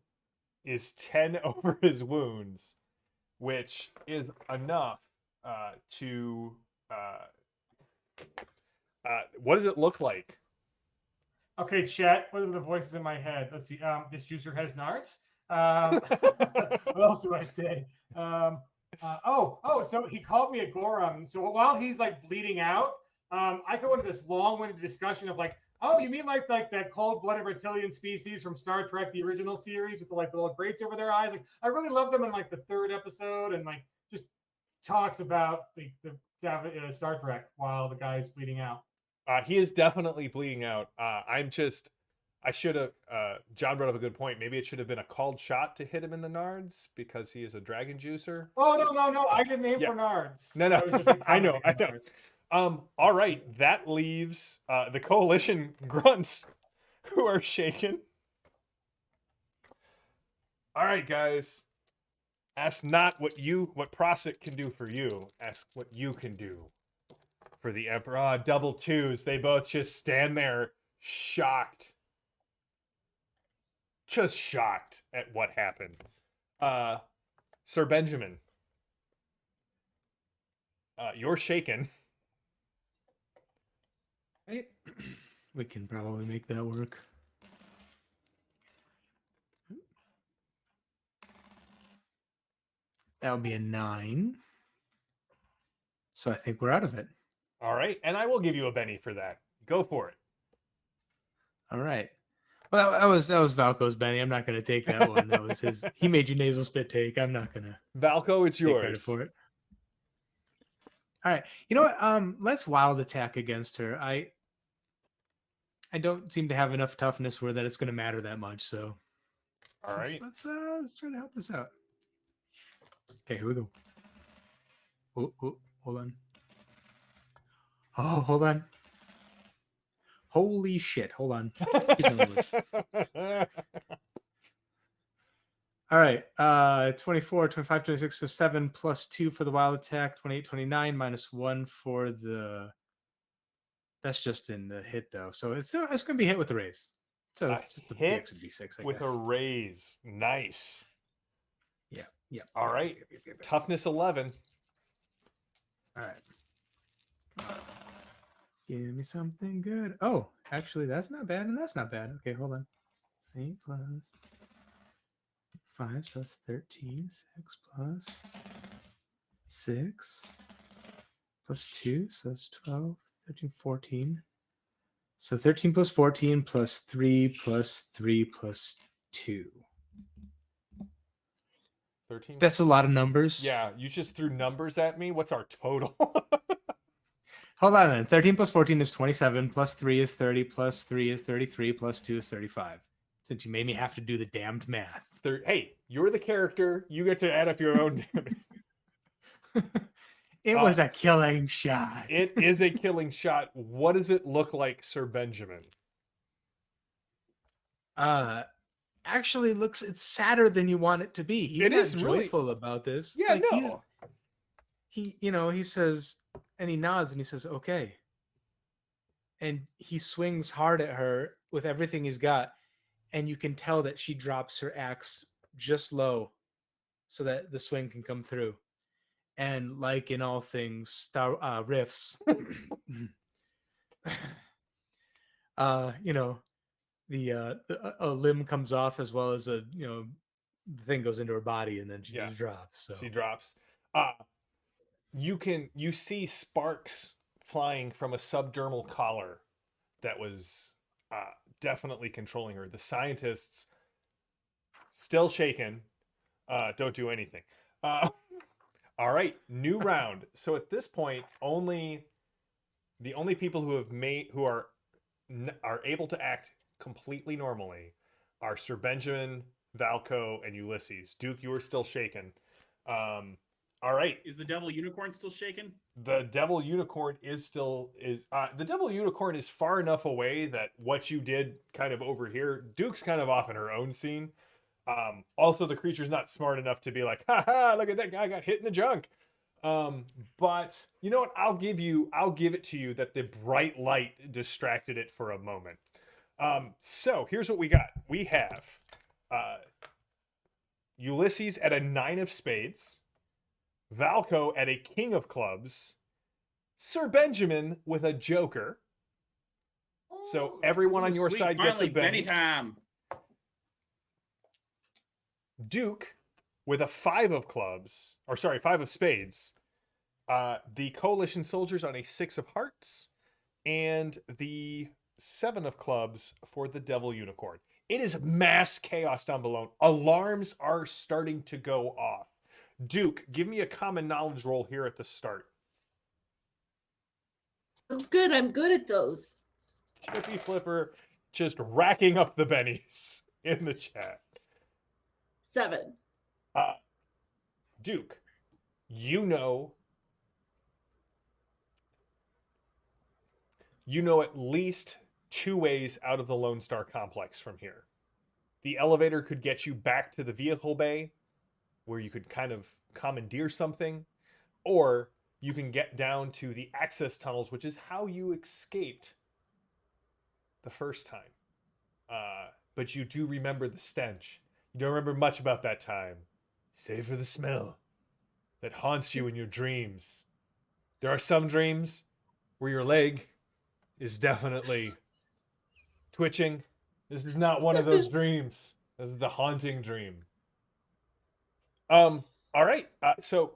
is 10 over his wounds, which is enough to what does it look like? Okay, chat. What are the voices in my head? Let's see. This juicer has nards. What else do I say? So he called me a Gorum. So while he's like bleeding out, I go into this long-winded discussion of like, oh, you mean like that cold-blooded reptilian species from Star Trek, the original series, with the little grates over their eyes? Like, I really love them in like the 3rd episode, and like just talks about the Star Trek while the guy's bleeding out. He is definitely bleeding out. I should have. John brought up a good point. Maybe it should have been a called shot to hit him in the nards because he is a dragon juicer. Oh no! I didn't aim Yeah. for nards. No. I was just I know. commenting on nards. All right, that leaves the coalition grunts who are shaken. All right, guys. Ask not what Prosit can do for you. Ask what you can do for the Emperor. Double twos. They both just stand there shocked. Just shocked at what happened. Sir Benjamin. You're shaken. Right. We can probably make that work. That would be a 9. So I think we're out of it. All right, and I will give you a Benny for that. Go for it. All right. Well, that was Valco's Benny. I'm not going to take that one. That was his. He made you nasal spit take. I'm not going to. Valco, it's take credit yours. for it. All right. You know what? Let's wild attack against her. I don't seem to have enough toughness where that it's going to matter that much. So. All right. Let's try to help this out. Okay, here we go. Oh, hold on. Oh, hold on. Holy shit. Hold on. All right. 24, 25, 26, so 7 plus 2 for the wild attack, 28, 29, minus 1 for the. That's just in the hit, though. So it's going to be hit with the raise. So it's just the hit BX would be 6, I with guess. a raise. Nice. Yeah. All right. Toughness 11. All right. Come on. Give me something good. Oh, actually, that's not bad, and that's not bad. Okay, hold on. 8 plus 5, so that's 13. 6 plus 6 plus 2, so that's 12, 13, 14. So 13 plus 14 plus 3 plus 3 plus 2. 13. That's a lot of numbers. Yeah, you just threw numbers at me. What's our total? Hold on then. 13 plus 14 is 27, plus 3 is 30, plus 3 is 33, plus 2 is 35. Since you made me have to do the damned math. Hey, you're the character. You get to add up your own damage. It was a killing shot. It is a killing shot. What does it look like, Sir Benjamin? Actually it's sadder than you want it to be. He's not joyful about this. Yeah, like, no. He says, and he nods and he says, okay. And he swings hard at her with everything he's got. And you can tell that she drops her axe just low so that the swing can come through. And like in all things, riffs, a limb comes off as well as the thing goes into her body, and then she just drops. So she drops. You see sparks flying from a subdermal collar that was definitely controlling her. The scientists, still shaken, don't do anything. All right, new round. So at this point, the only people who are able to act completely normally are Sir Benjamin, Valco, and Ulysses. Duke, you are still shaken. All right. Is the devil unicorn still shaken? The devil unicorn the devil unicorn is far enough away that what you did kind of over here, Duke's kind of off in her own scene. Also, the creature's not smart enough to be like, ha, look at that guy got hit in the junk. But you know what? I'll give it to you that the bright light distracted it for a moment. So here's what we got. We have Ulysses at a 9 of spades, Valco at a king of clubs, Sir Benjamin with a joker. So everyone on your side gets a Benny. Benny time. Duke with a 5 of clubs, or sorry, 5 of spades, the coalition soldiers on a 6 of hearts, and the 7 of clubs for the devil unicorn. It is mass chaos down below. Alarms are starting to go off. Duke, give me a common knowledge roll here at the start. Oh, good. I'm good at those. Tippy Flipper just racking up the bennies in the chat. 7. Duke, you know at least 2 ways out of the Lone Star complex from here. The elevator could get you back to the vehicle bay, where you could kind of commandeer something, or you can get down to the access tunnels, which is how you escaped the first time. But you do remember the stench. You don't remember much about that time, save for the smell that haunts you in your dreams. There are some dreams where your leg is definitely twitching. This is not one of those dreams. This is the haunting dream. All right. So,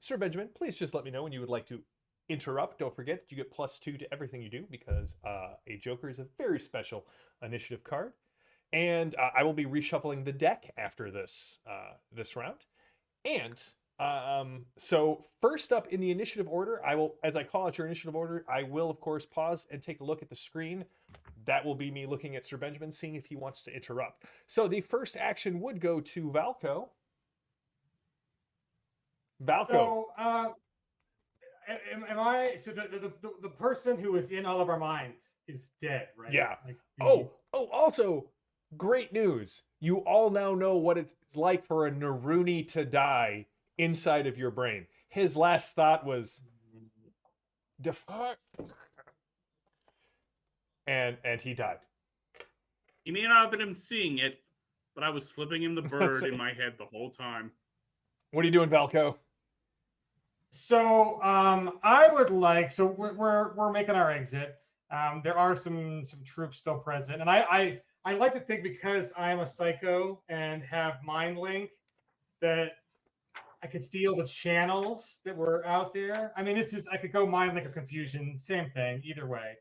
Sir Benjamin, please just let me know when you would like to interrupt. Don't forget that you get +2 to everything you do, because a Joker is a very special initiative card. And I will be reshuffling the deck after this this round. And so first up in the initiative order, I will, as I call out your initiative order, I will of course pause and take a look at the screen. That will be me looking at Sir Benjamin, seeing if he wants to interrupt. So the first action would go to Valco. Valco. So, am I? So the person who was in all of our minds is dead, right? Yeah. Like, Also, great news. You all now know what it's like for a Naruni to die inside of your brain. His last thought was and he died. You may not have been seeing it, but I was flipping him the bird in my head the whole time. What are you doing, Valco? So I would like. So we're making our exit. There are some troops still present, and I like to think, because I am a psycho and have mind link, that I could feel the channels that were out there. I mean, I could go mind link or confusion, same thing, either way.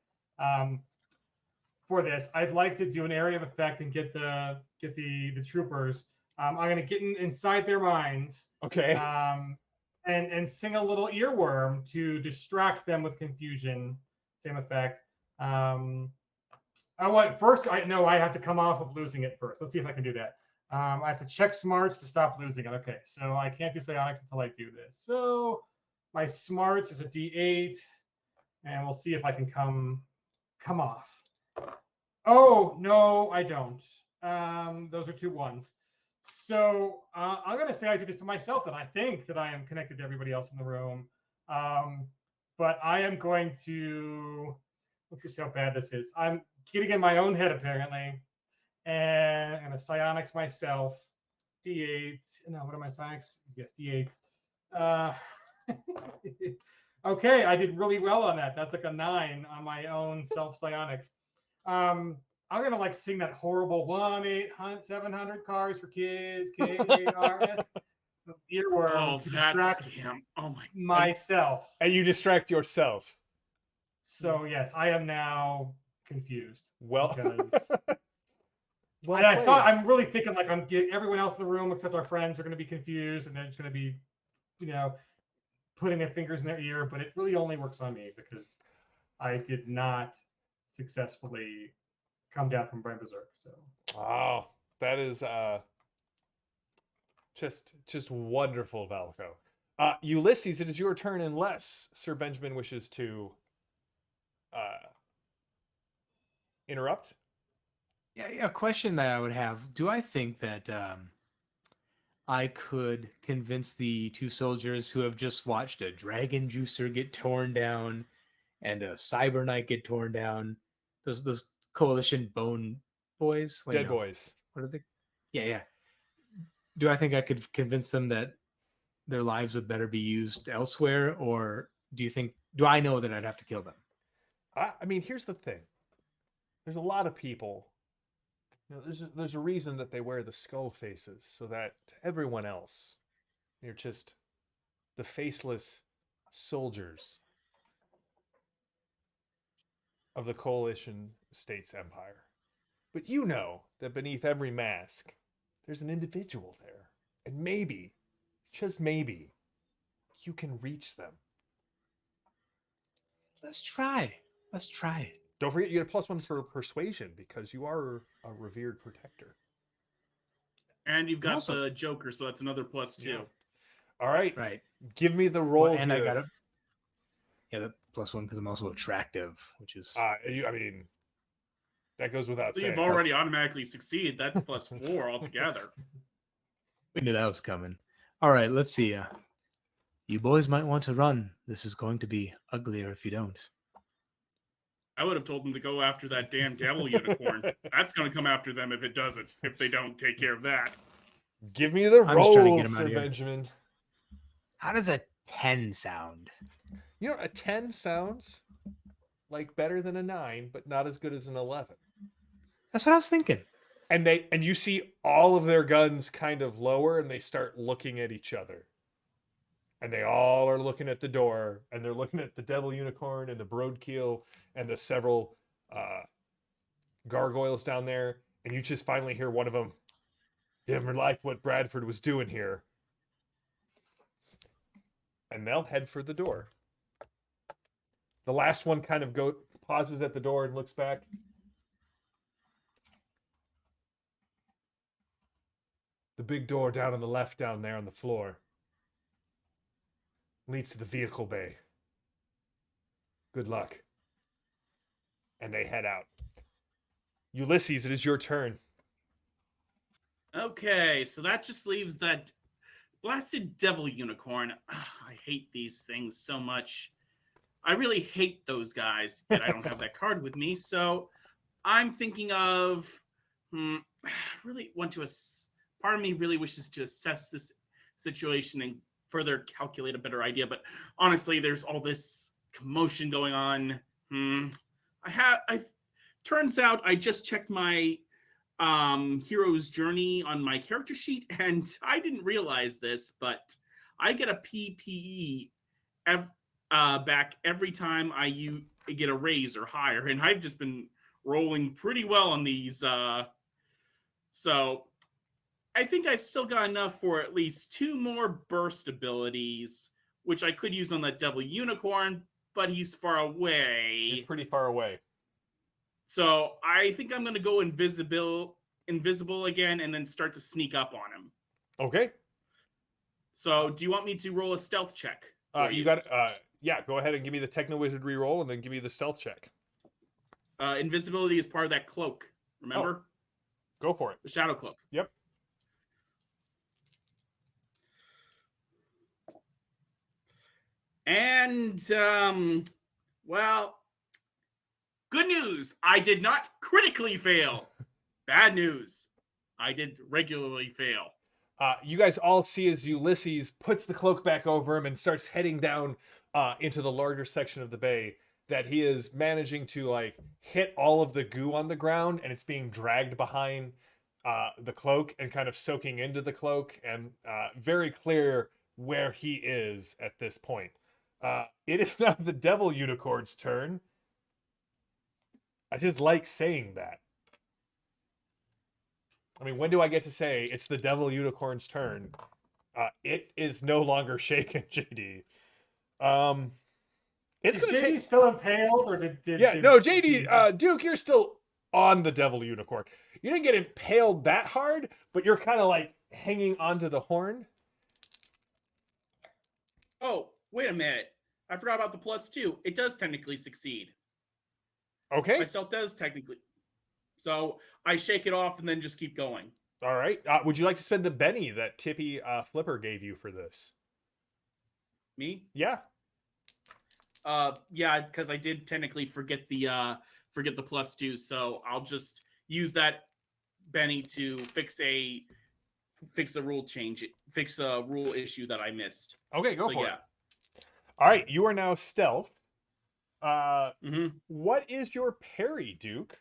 For this, I'd like to do an area of effect and get the troopers. I'm gonna get inside their minds. Okay. And sing a little earworm to distract them with confusion. Same effect. First, I have to come off of losing it first. Let's see if I can do that. I have to check smarts to stop losing it. Okay, so I can't do psionics until I do this. So my smarts is a D8, and we'll see if I can come off. Oh no, I don't. Those are 2 1s. So I'm going to say I do this to myself, and I think that I am connected to everybody else in the room. But I am going to, let's just see how bad this is. I'm getting in my own head, apparently. And I'm going to psionics myself. D8. No, what are my psionics? Yes, D8. Okay, I did really well on that. That's like a 9 on my own self psionics. I'm gonna sing that horrible 1-800-700 cars for kids, KARS earworm to distract myself. And you distract yourself. So yes, I am now confused. Well, and I thought, I'm really thinking I'm getting everyone else in the room except our friends are going to be confused, and they're just going to be, putting their fingers in their ear. But it really only works on me because I did not successfully come down from Brain Berserk. So that is just wonderful, Valco. Ulysses, it is your turn, unless Sir Benjamin wishes to interrupt. Yeah, a question that I would have: do I think that I could convince the 2 soldiers who have just watched a dragon juicer get torn down and a cyber knight get torn down, those coalition bone boys, dead boys, what are they? Yeah. Do I think I could convince them that their lives would better be used elsewhere, or do I know that I'd have to kill them? I mean, here's the thing. There's a lot of people There's a reason that they wear the skull faces, so that to everyone else, they're just the faceless soldiers of the coalition states empire. But you know that beneath every mask, there's an individual there. And maybe, just maybe, you can reach them. Let's try. Let's try it. Don't forget you get a +1 for persuasion because you are a revered protector. And you've got Also- the Joker, so that's another +2. Yeah. All right. Right. Give me the roll Well, and here. I got a the +1 because I'm also attractive, which is I mean, that goes without So saying. you've already automatically succeeded. That's +4 altogether. we knew that was coming. All right, let's see. You boys might want to run. This is going to be uglier if you don't. I would have told them to go after that damn devil unicorn. That's going to come after them if it doesn't, if they don't take care of that. Give me the I'm just trying to roll, get him out Sir of here. Benjamin. How does a 10 sound? You know, a 10 sounds like better than a 9, but not as good as an 11. That's what I was thinking. And you see all of their guns kind of lower and they start looking at each other. And they all are looking at the door, and they're looking at the devil unicorn and the broadkeel and the several gargoyles down there. And you just finally hear one of them, never liked what Bradford was doing here. And they'll head for the door. The last one kind of pauses at the door and looks back. The big door down on the left down there on the floor leads to the vehicle bay. Good luck. And they head out. Ulysses, it is your turn. Okay, so that just leaves that blasted devil unicorn. I hate these things so much. I really hate those guys, yet I don't have that card with me. So I'm thinking of, really want to, part of me really wishes to assess this situation and further calculate a better idea. But honestly, there's all this commotion going on. Turns out I just checked my hero's journey on my character sheet, and I didn't realize this, but I get a PPE back every time I get a raise or higher, and I've just been rolling pretty well on these. So I think I've still got enough for at least 2 more burst abilities, which I could use on that devil unicorn, but he's far away. He's pretty far away. So I think I'm going to go invisible again and then start to sneak up on him. Okay. So do you want me to roll a stealth check? You got yeah, go ahead and give me the Techno Wizard reroll and then give me the stealth check. Invisibility is part of that cloak. Remember? Go for it. The shadow cloak. Yep. And well, good news. I did not critically fail. Bad news. I did regularly fail. You guys all see as Ulysses puts the cloak back over him and starts heading down into the larger section of the bay, that he is managing to like hit all of the goo on the ground, and it's being dragged behind the cloak and kind of soaking into the cloak, and very clear where he is at this point. It is now the devil unicorn's turn. I just like saying that. I mean, when do I get to say it's the devil unicorn's turn? It is no longer shaken, JD. It's Is going to JD take. still impaled, or did No, JD, Duke, you're still on the devil unicorn. You didn't get impaled that hard, but you're kind of like hanging onto the horn. Oh, wait a minute. I forgot about the +2. It does technically succeed. Okay. My stealth does technically. So I shake it off and then just keep going. All right. Would you like to spend the Benny that Tippy Flipper gave you for this? Me? Yeah. Yeah, because I did technically forget the +2, so I'll just use that Benny to fix a rule issue that I missed. Okay, go So for yeah. it. All right, you are now stealth. Mm-hmm. What is your parry, Duke?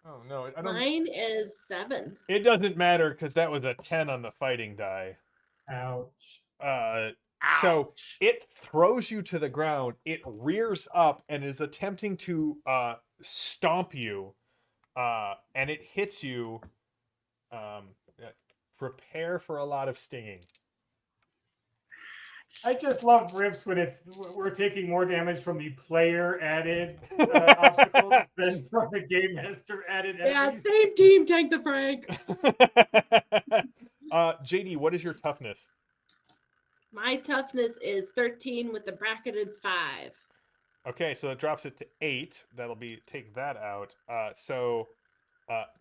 Oh no, I don't. Mine is 7. It doesn't matter because that was a 10 on the fighting die. Ouch. So Ouch. it throws you to the ground. It rears up and is attempting to stomp you, and it hits you. Um, Prepare for a lot of stinging. I just love riffs when we're taking more damage from the player added obstacles than from the game master added Yeah, enemies. same team, Tank the Frank. JD, what is your toughness? My toughness is 13 with a bracketed 5. Okay, so it drops it to 8. That'll be take that out.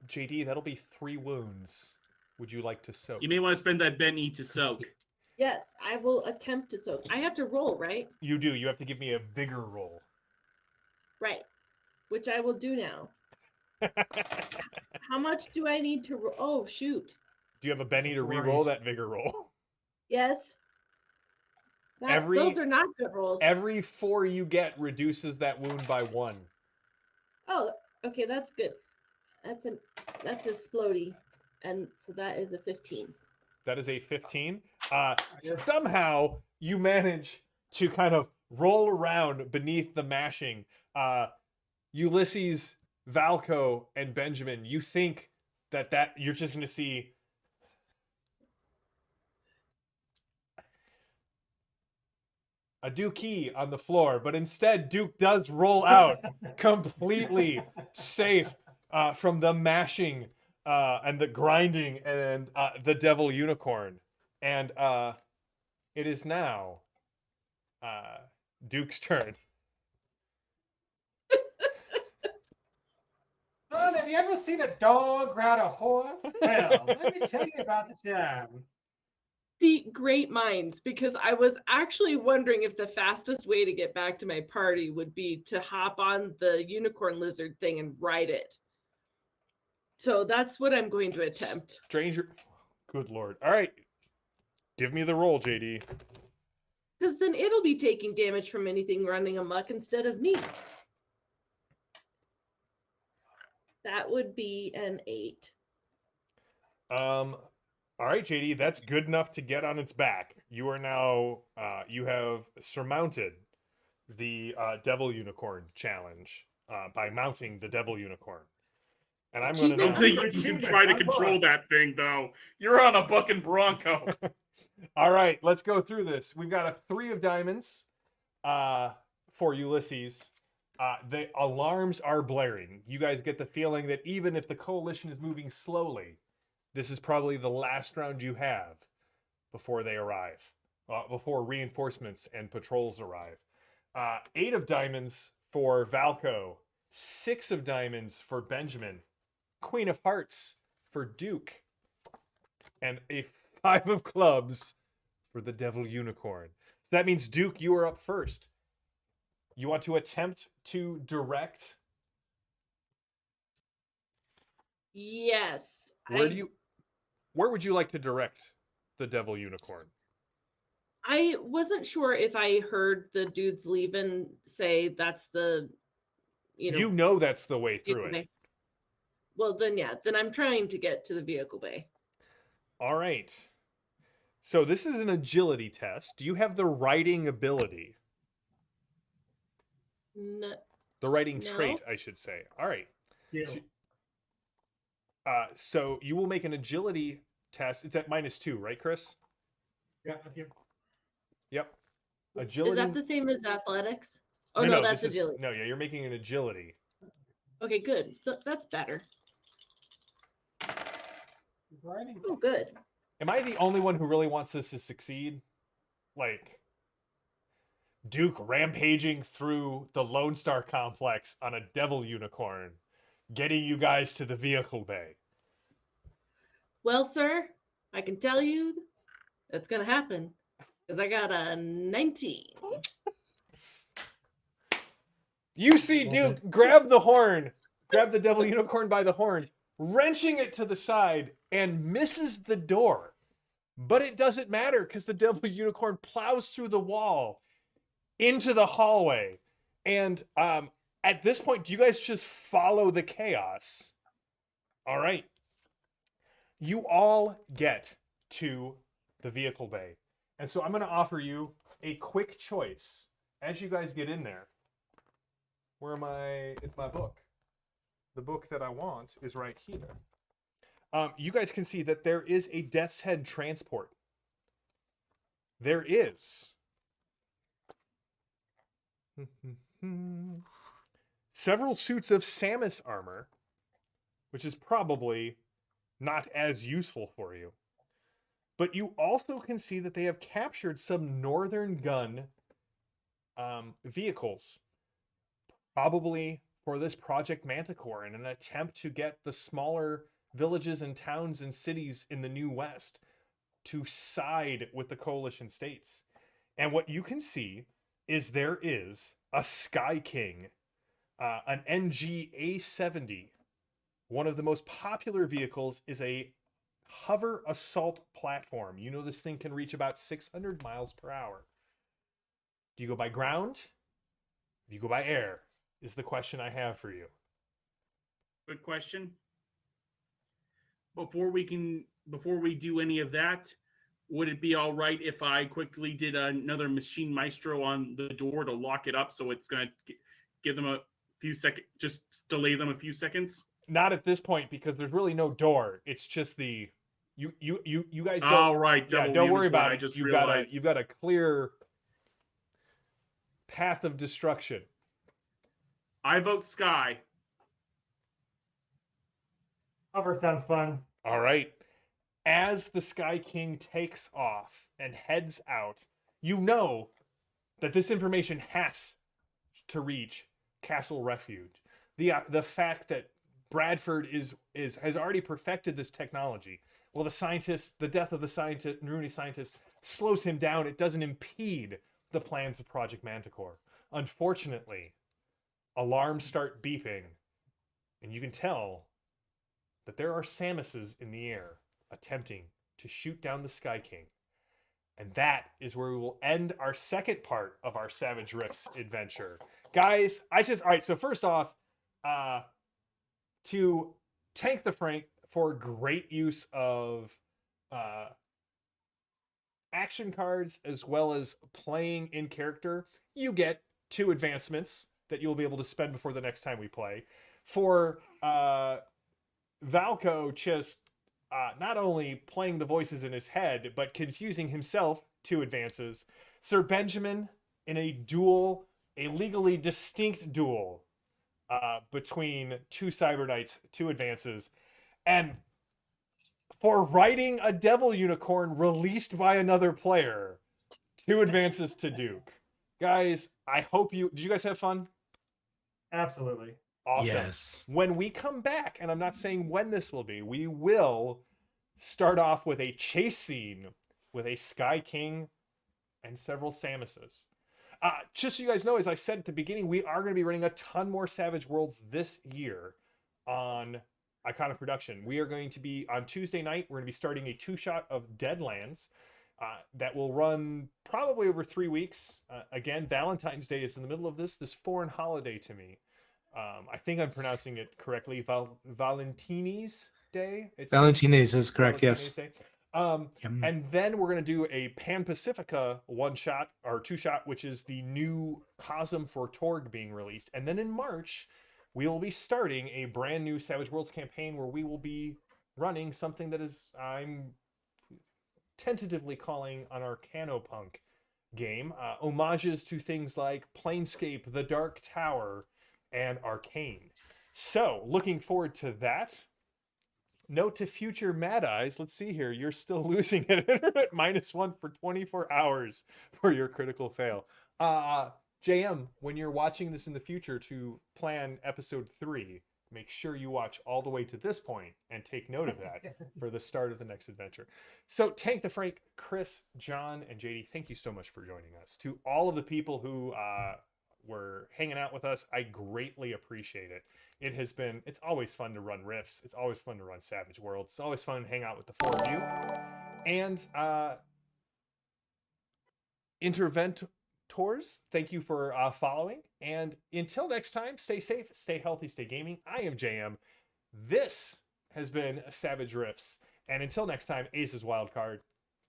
JD, that'll be 3 wounds. Would you like to soak? You may want to spend that Benny to soak. Yes, I will attempt to soak. I have to roll, right? You do. You have to give me a bigger roll. Right. Which I will do now. How much do I need to roll? Oh, shoot. Do you have a Benny to re-roll that vigor roll? Yes. Those are not good rolls. Every 4 you get reduces that wound by 1. Oh, okay, that's good. That's a splody. And so that is a 15. That is a 15. Somehow you manage to kind of roll around beneath the mashing. Ulysses, Valco, and Benjamin, you think that you're just going to see a Dookie on the floor, but instead Duke does roll out completely safe from the mashing and the grinding and the devil unicorn. And it is now Duke's turn. Son, have you ever seen a dog ride a horse? Well, let me tell you about the time. See, great minds, because I was actually wondering if the fastest way to get back to my party would be to hop on the unicorn lizard thing and ride it. So that's what I'm going to attempt. Stranger. Good lord. All right. Give me the roll, JD. Because then it'll be taking damage from anything running amok instead of me. That would be an 8. All right, JD, that's good enough to get on its back. You are now, you have surmounted the Devil Unicorn challenge by mounting the Devil Unicorn. And I'm going to I don't think you can try to control that thing, though. You're on a bucking bronco. All right, let's go through this. We've got a 3 of diamonds for Ulysses. The alarms are blaring. You guys get the feeling that even if the coalition is moving slowly, this is probably the last round you have before they arrive, before reinforcements and patrols arrive. 8 of diamonds for Valco, 6 of diamonds for Benjamin, Queen of Hearts for Duke, and a 5 of clubs for the Devil Unicorn. That means, Duke, you are up first. You want to attempt to direct? Yes. Where would you like to direct the Devil Unicorn? I wasn't sure if I heard the dudes leaving say that's the, You know that's the way through it. bay. Well, then, yeah. Then I'm trying to get to the vehicle bay. All right. So this is an agility test. Do you have the riding ability? No. The riding trait, I should say. All right. Yeah. So you will make an agility test. It's at -2, right, Chris? Yeah, that's you. Yep. Agility. Is that the same as athletics? Oh, no, that's this agility. No, yeah, you're making an agility. Okay, good. That's better. Riding. Oh, good. Am I the only one who really wants this to succeed? Like, Duke rampaging through the Lone Star complex on a Devil Unicorn, getting you guys to the vehicle bay. Well, sir, I can tell you that's going to happen because I got a 19. You see Duke grab the horn, grab the Devil Unicorn by the horn, wrenching it to the side, and misses the door. But it doesn't matter because the Devil Unicorn plows through the wall into the hallway. And at this point, do you guys just follow the chaos? All right. You all get to the vehicle bay. And so I'm going to offer you a quick choice as you guys get in there. Where am I? It's my book. The book that I want is right here. You guys can see that there is a Death's Head transport. There is several suits of Samus armor, which is probably not as useful for you. But you also can see that they have captured some Northern Gun vehicles, probably for this Project Manticore in an attempt to get the smaller villages and towns and cities in the New West to side with the coalition states. And what you can see is there is a Sky King, an NG A70. One of the most popular vehicles is a hover assault platform. You know this thing can reach about 600 miles per hour. Do you go by ground? Do you go by air? Is the question I have for you. Good question. Before we do any of that, would it be all right if I quickly did another Machine Maestro on the door to lock it up so it's going to give them a few seconds, just delay them a few seconds? Not at this point because there's really no door. It's just the you guys don't. All right, Yeah, don't worry about it. You've got a clear path of destruction. I vote Sky. Hover sounds fun. All right. As the Sky King takes off and heads out, you know that this information has to reach Castle Refuge. The fact that Bradford has already perfected this technology. Well, the death of the scientist, Naruni scientist, slows him down. It doesn't impede the plans of Project Manticore. Unfortunately, alarms start beeping, and you can tell that there are Samuses in the air attempting to shoot down the Sky King. And that is where we will end our second part of our Savage Rifts adventure. Guys, all right, so first off, to Tank the Frank for great use of action cards as well as playing in character, you get 2 advancements that you'll be able to spend before the next time we play. For Valco, just not only playing the voices in his head, but confusing himself, 2 advances. Sir Benjamin in a legally distinct duel between 2 Cyber Knights, 2 advances. And for writing a Devil Unicorn released by another player, 2 advances to Duke. Guys, I hope did you guys have fun? Absolutely. Awesome. Yes. When we come back, and I'm not saying when this will be, we will start off with a chase scene with a Sky King and several Samuses. Just so you guys know, as I said at the beginning, we are going to be running a ton more Savage Worlds this year on Iconic Production. We are going to be, on Tuesday night, we're going to be starting a 2-shot of Deadlands that will run probably over 3 weeks. Again, Valentine's Day is in the middle of this foreign holiday to me. I think I'm pronouncing it correctly. Valentini's Day. Valentines is correct. Valentini's Yes. Day. And then we're going to do a Pan Pacifica 1-shot or 2-shot, which is the new Cosm for Torg being released. And then in March, we will be starting a brand new Savage Worlds campaign where we will be running something that I'm tentatively calling an Arcanopunk game. Homages to things like Planescape, The Dark Tower, and Arcane. So, looking forward to that. Note to future Mad Eyes, let's see here, you're still losing at internet -1 for 24 hours for your critical fail. JM, when you're watching this in the future to plan episode 3, make sure you watch all the way to this point and take note of that for the start of the next adventure. So Tank the Frank, Chris, John, and JD, thank you so much for joining us. To all of the people who were hanging out with us, I greatly appreciate it. It's always fun to run Rifts. It's always fun to run Savage Worlds. It's always fun to hang out with the 4 of you. And Interventors, thank you for following. And until next time, stay safe, stay healthy, stay gaming. I am JM. This has been Savage Riffs. And until next time, Ace's Wildcard.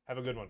Have a good one.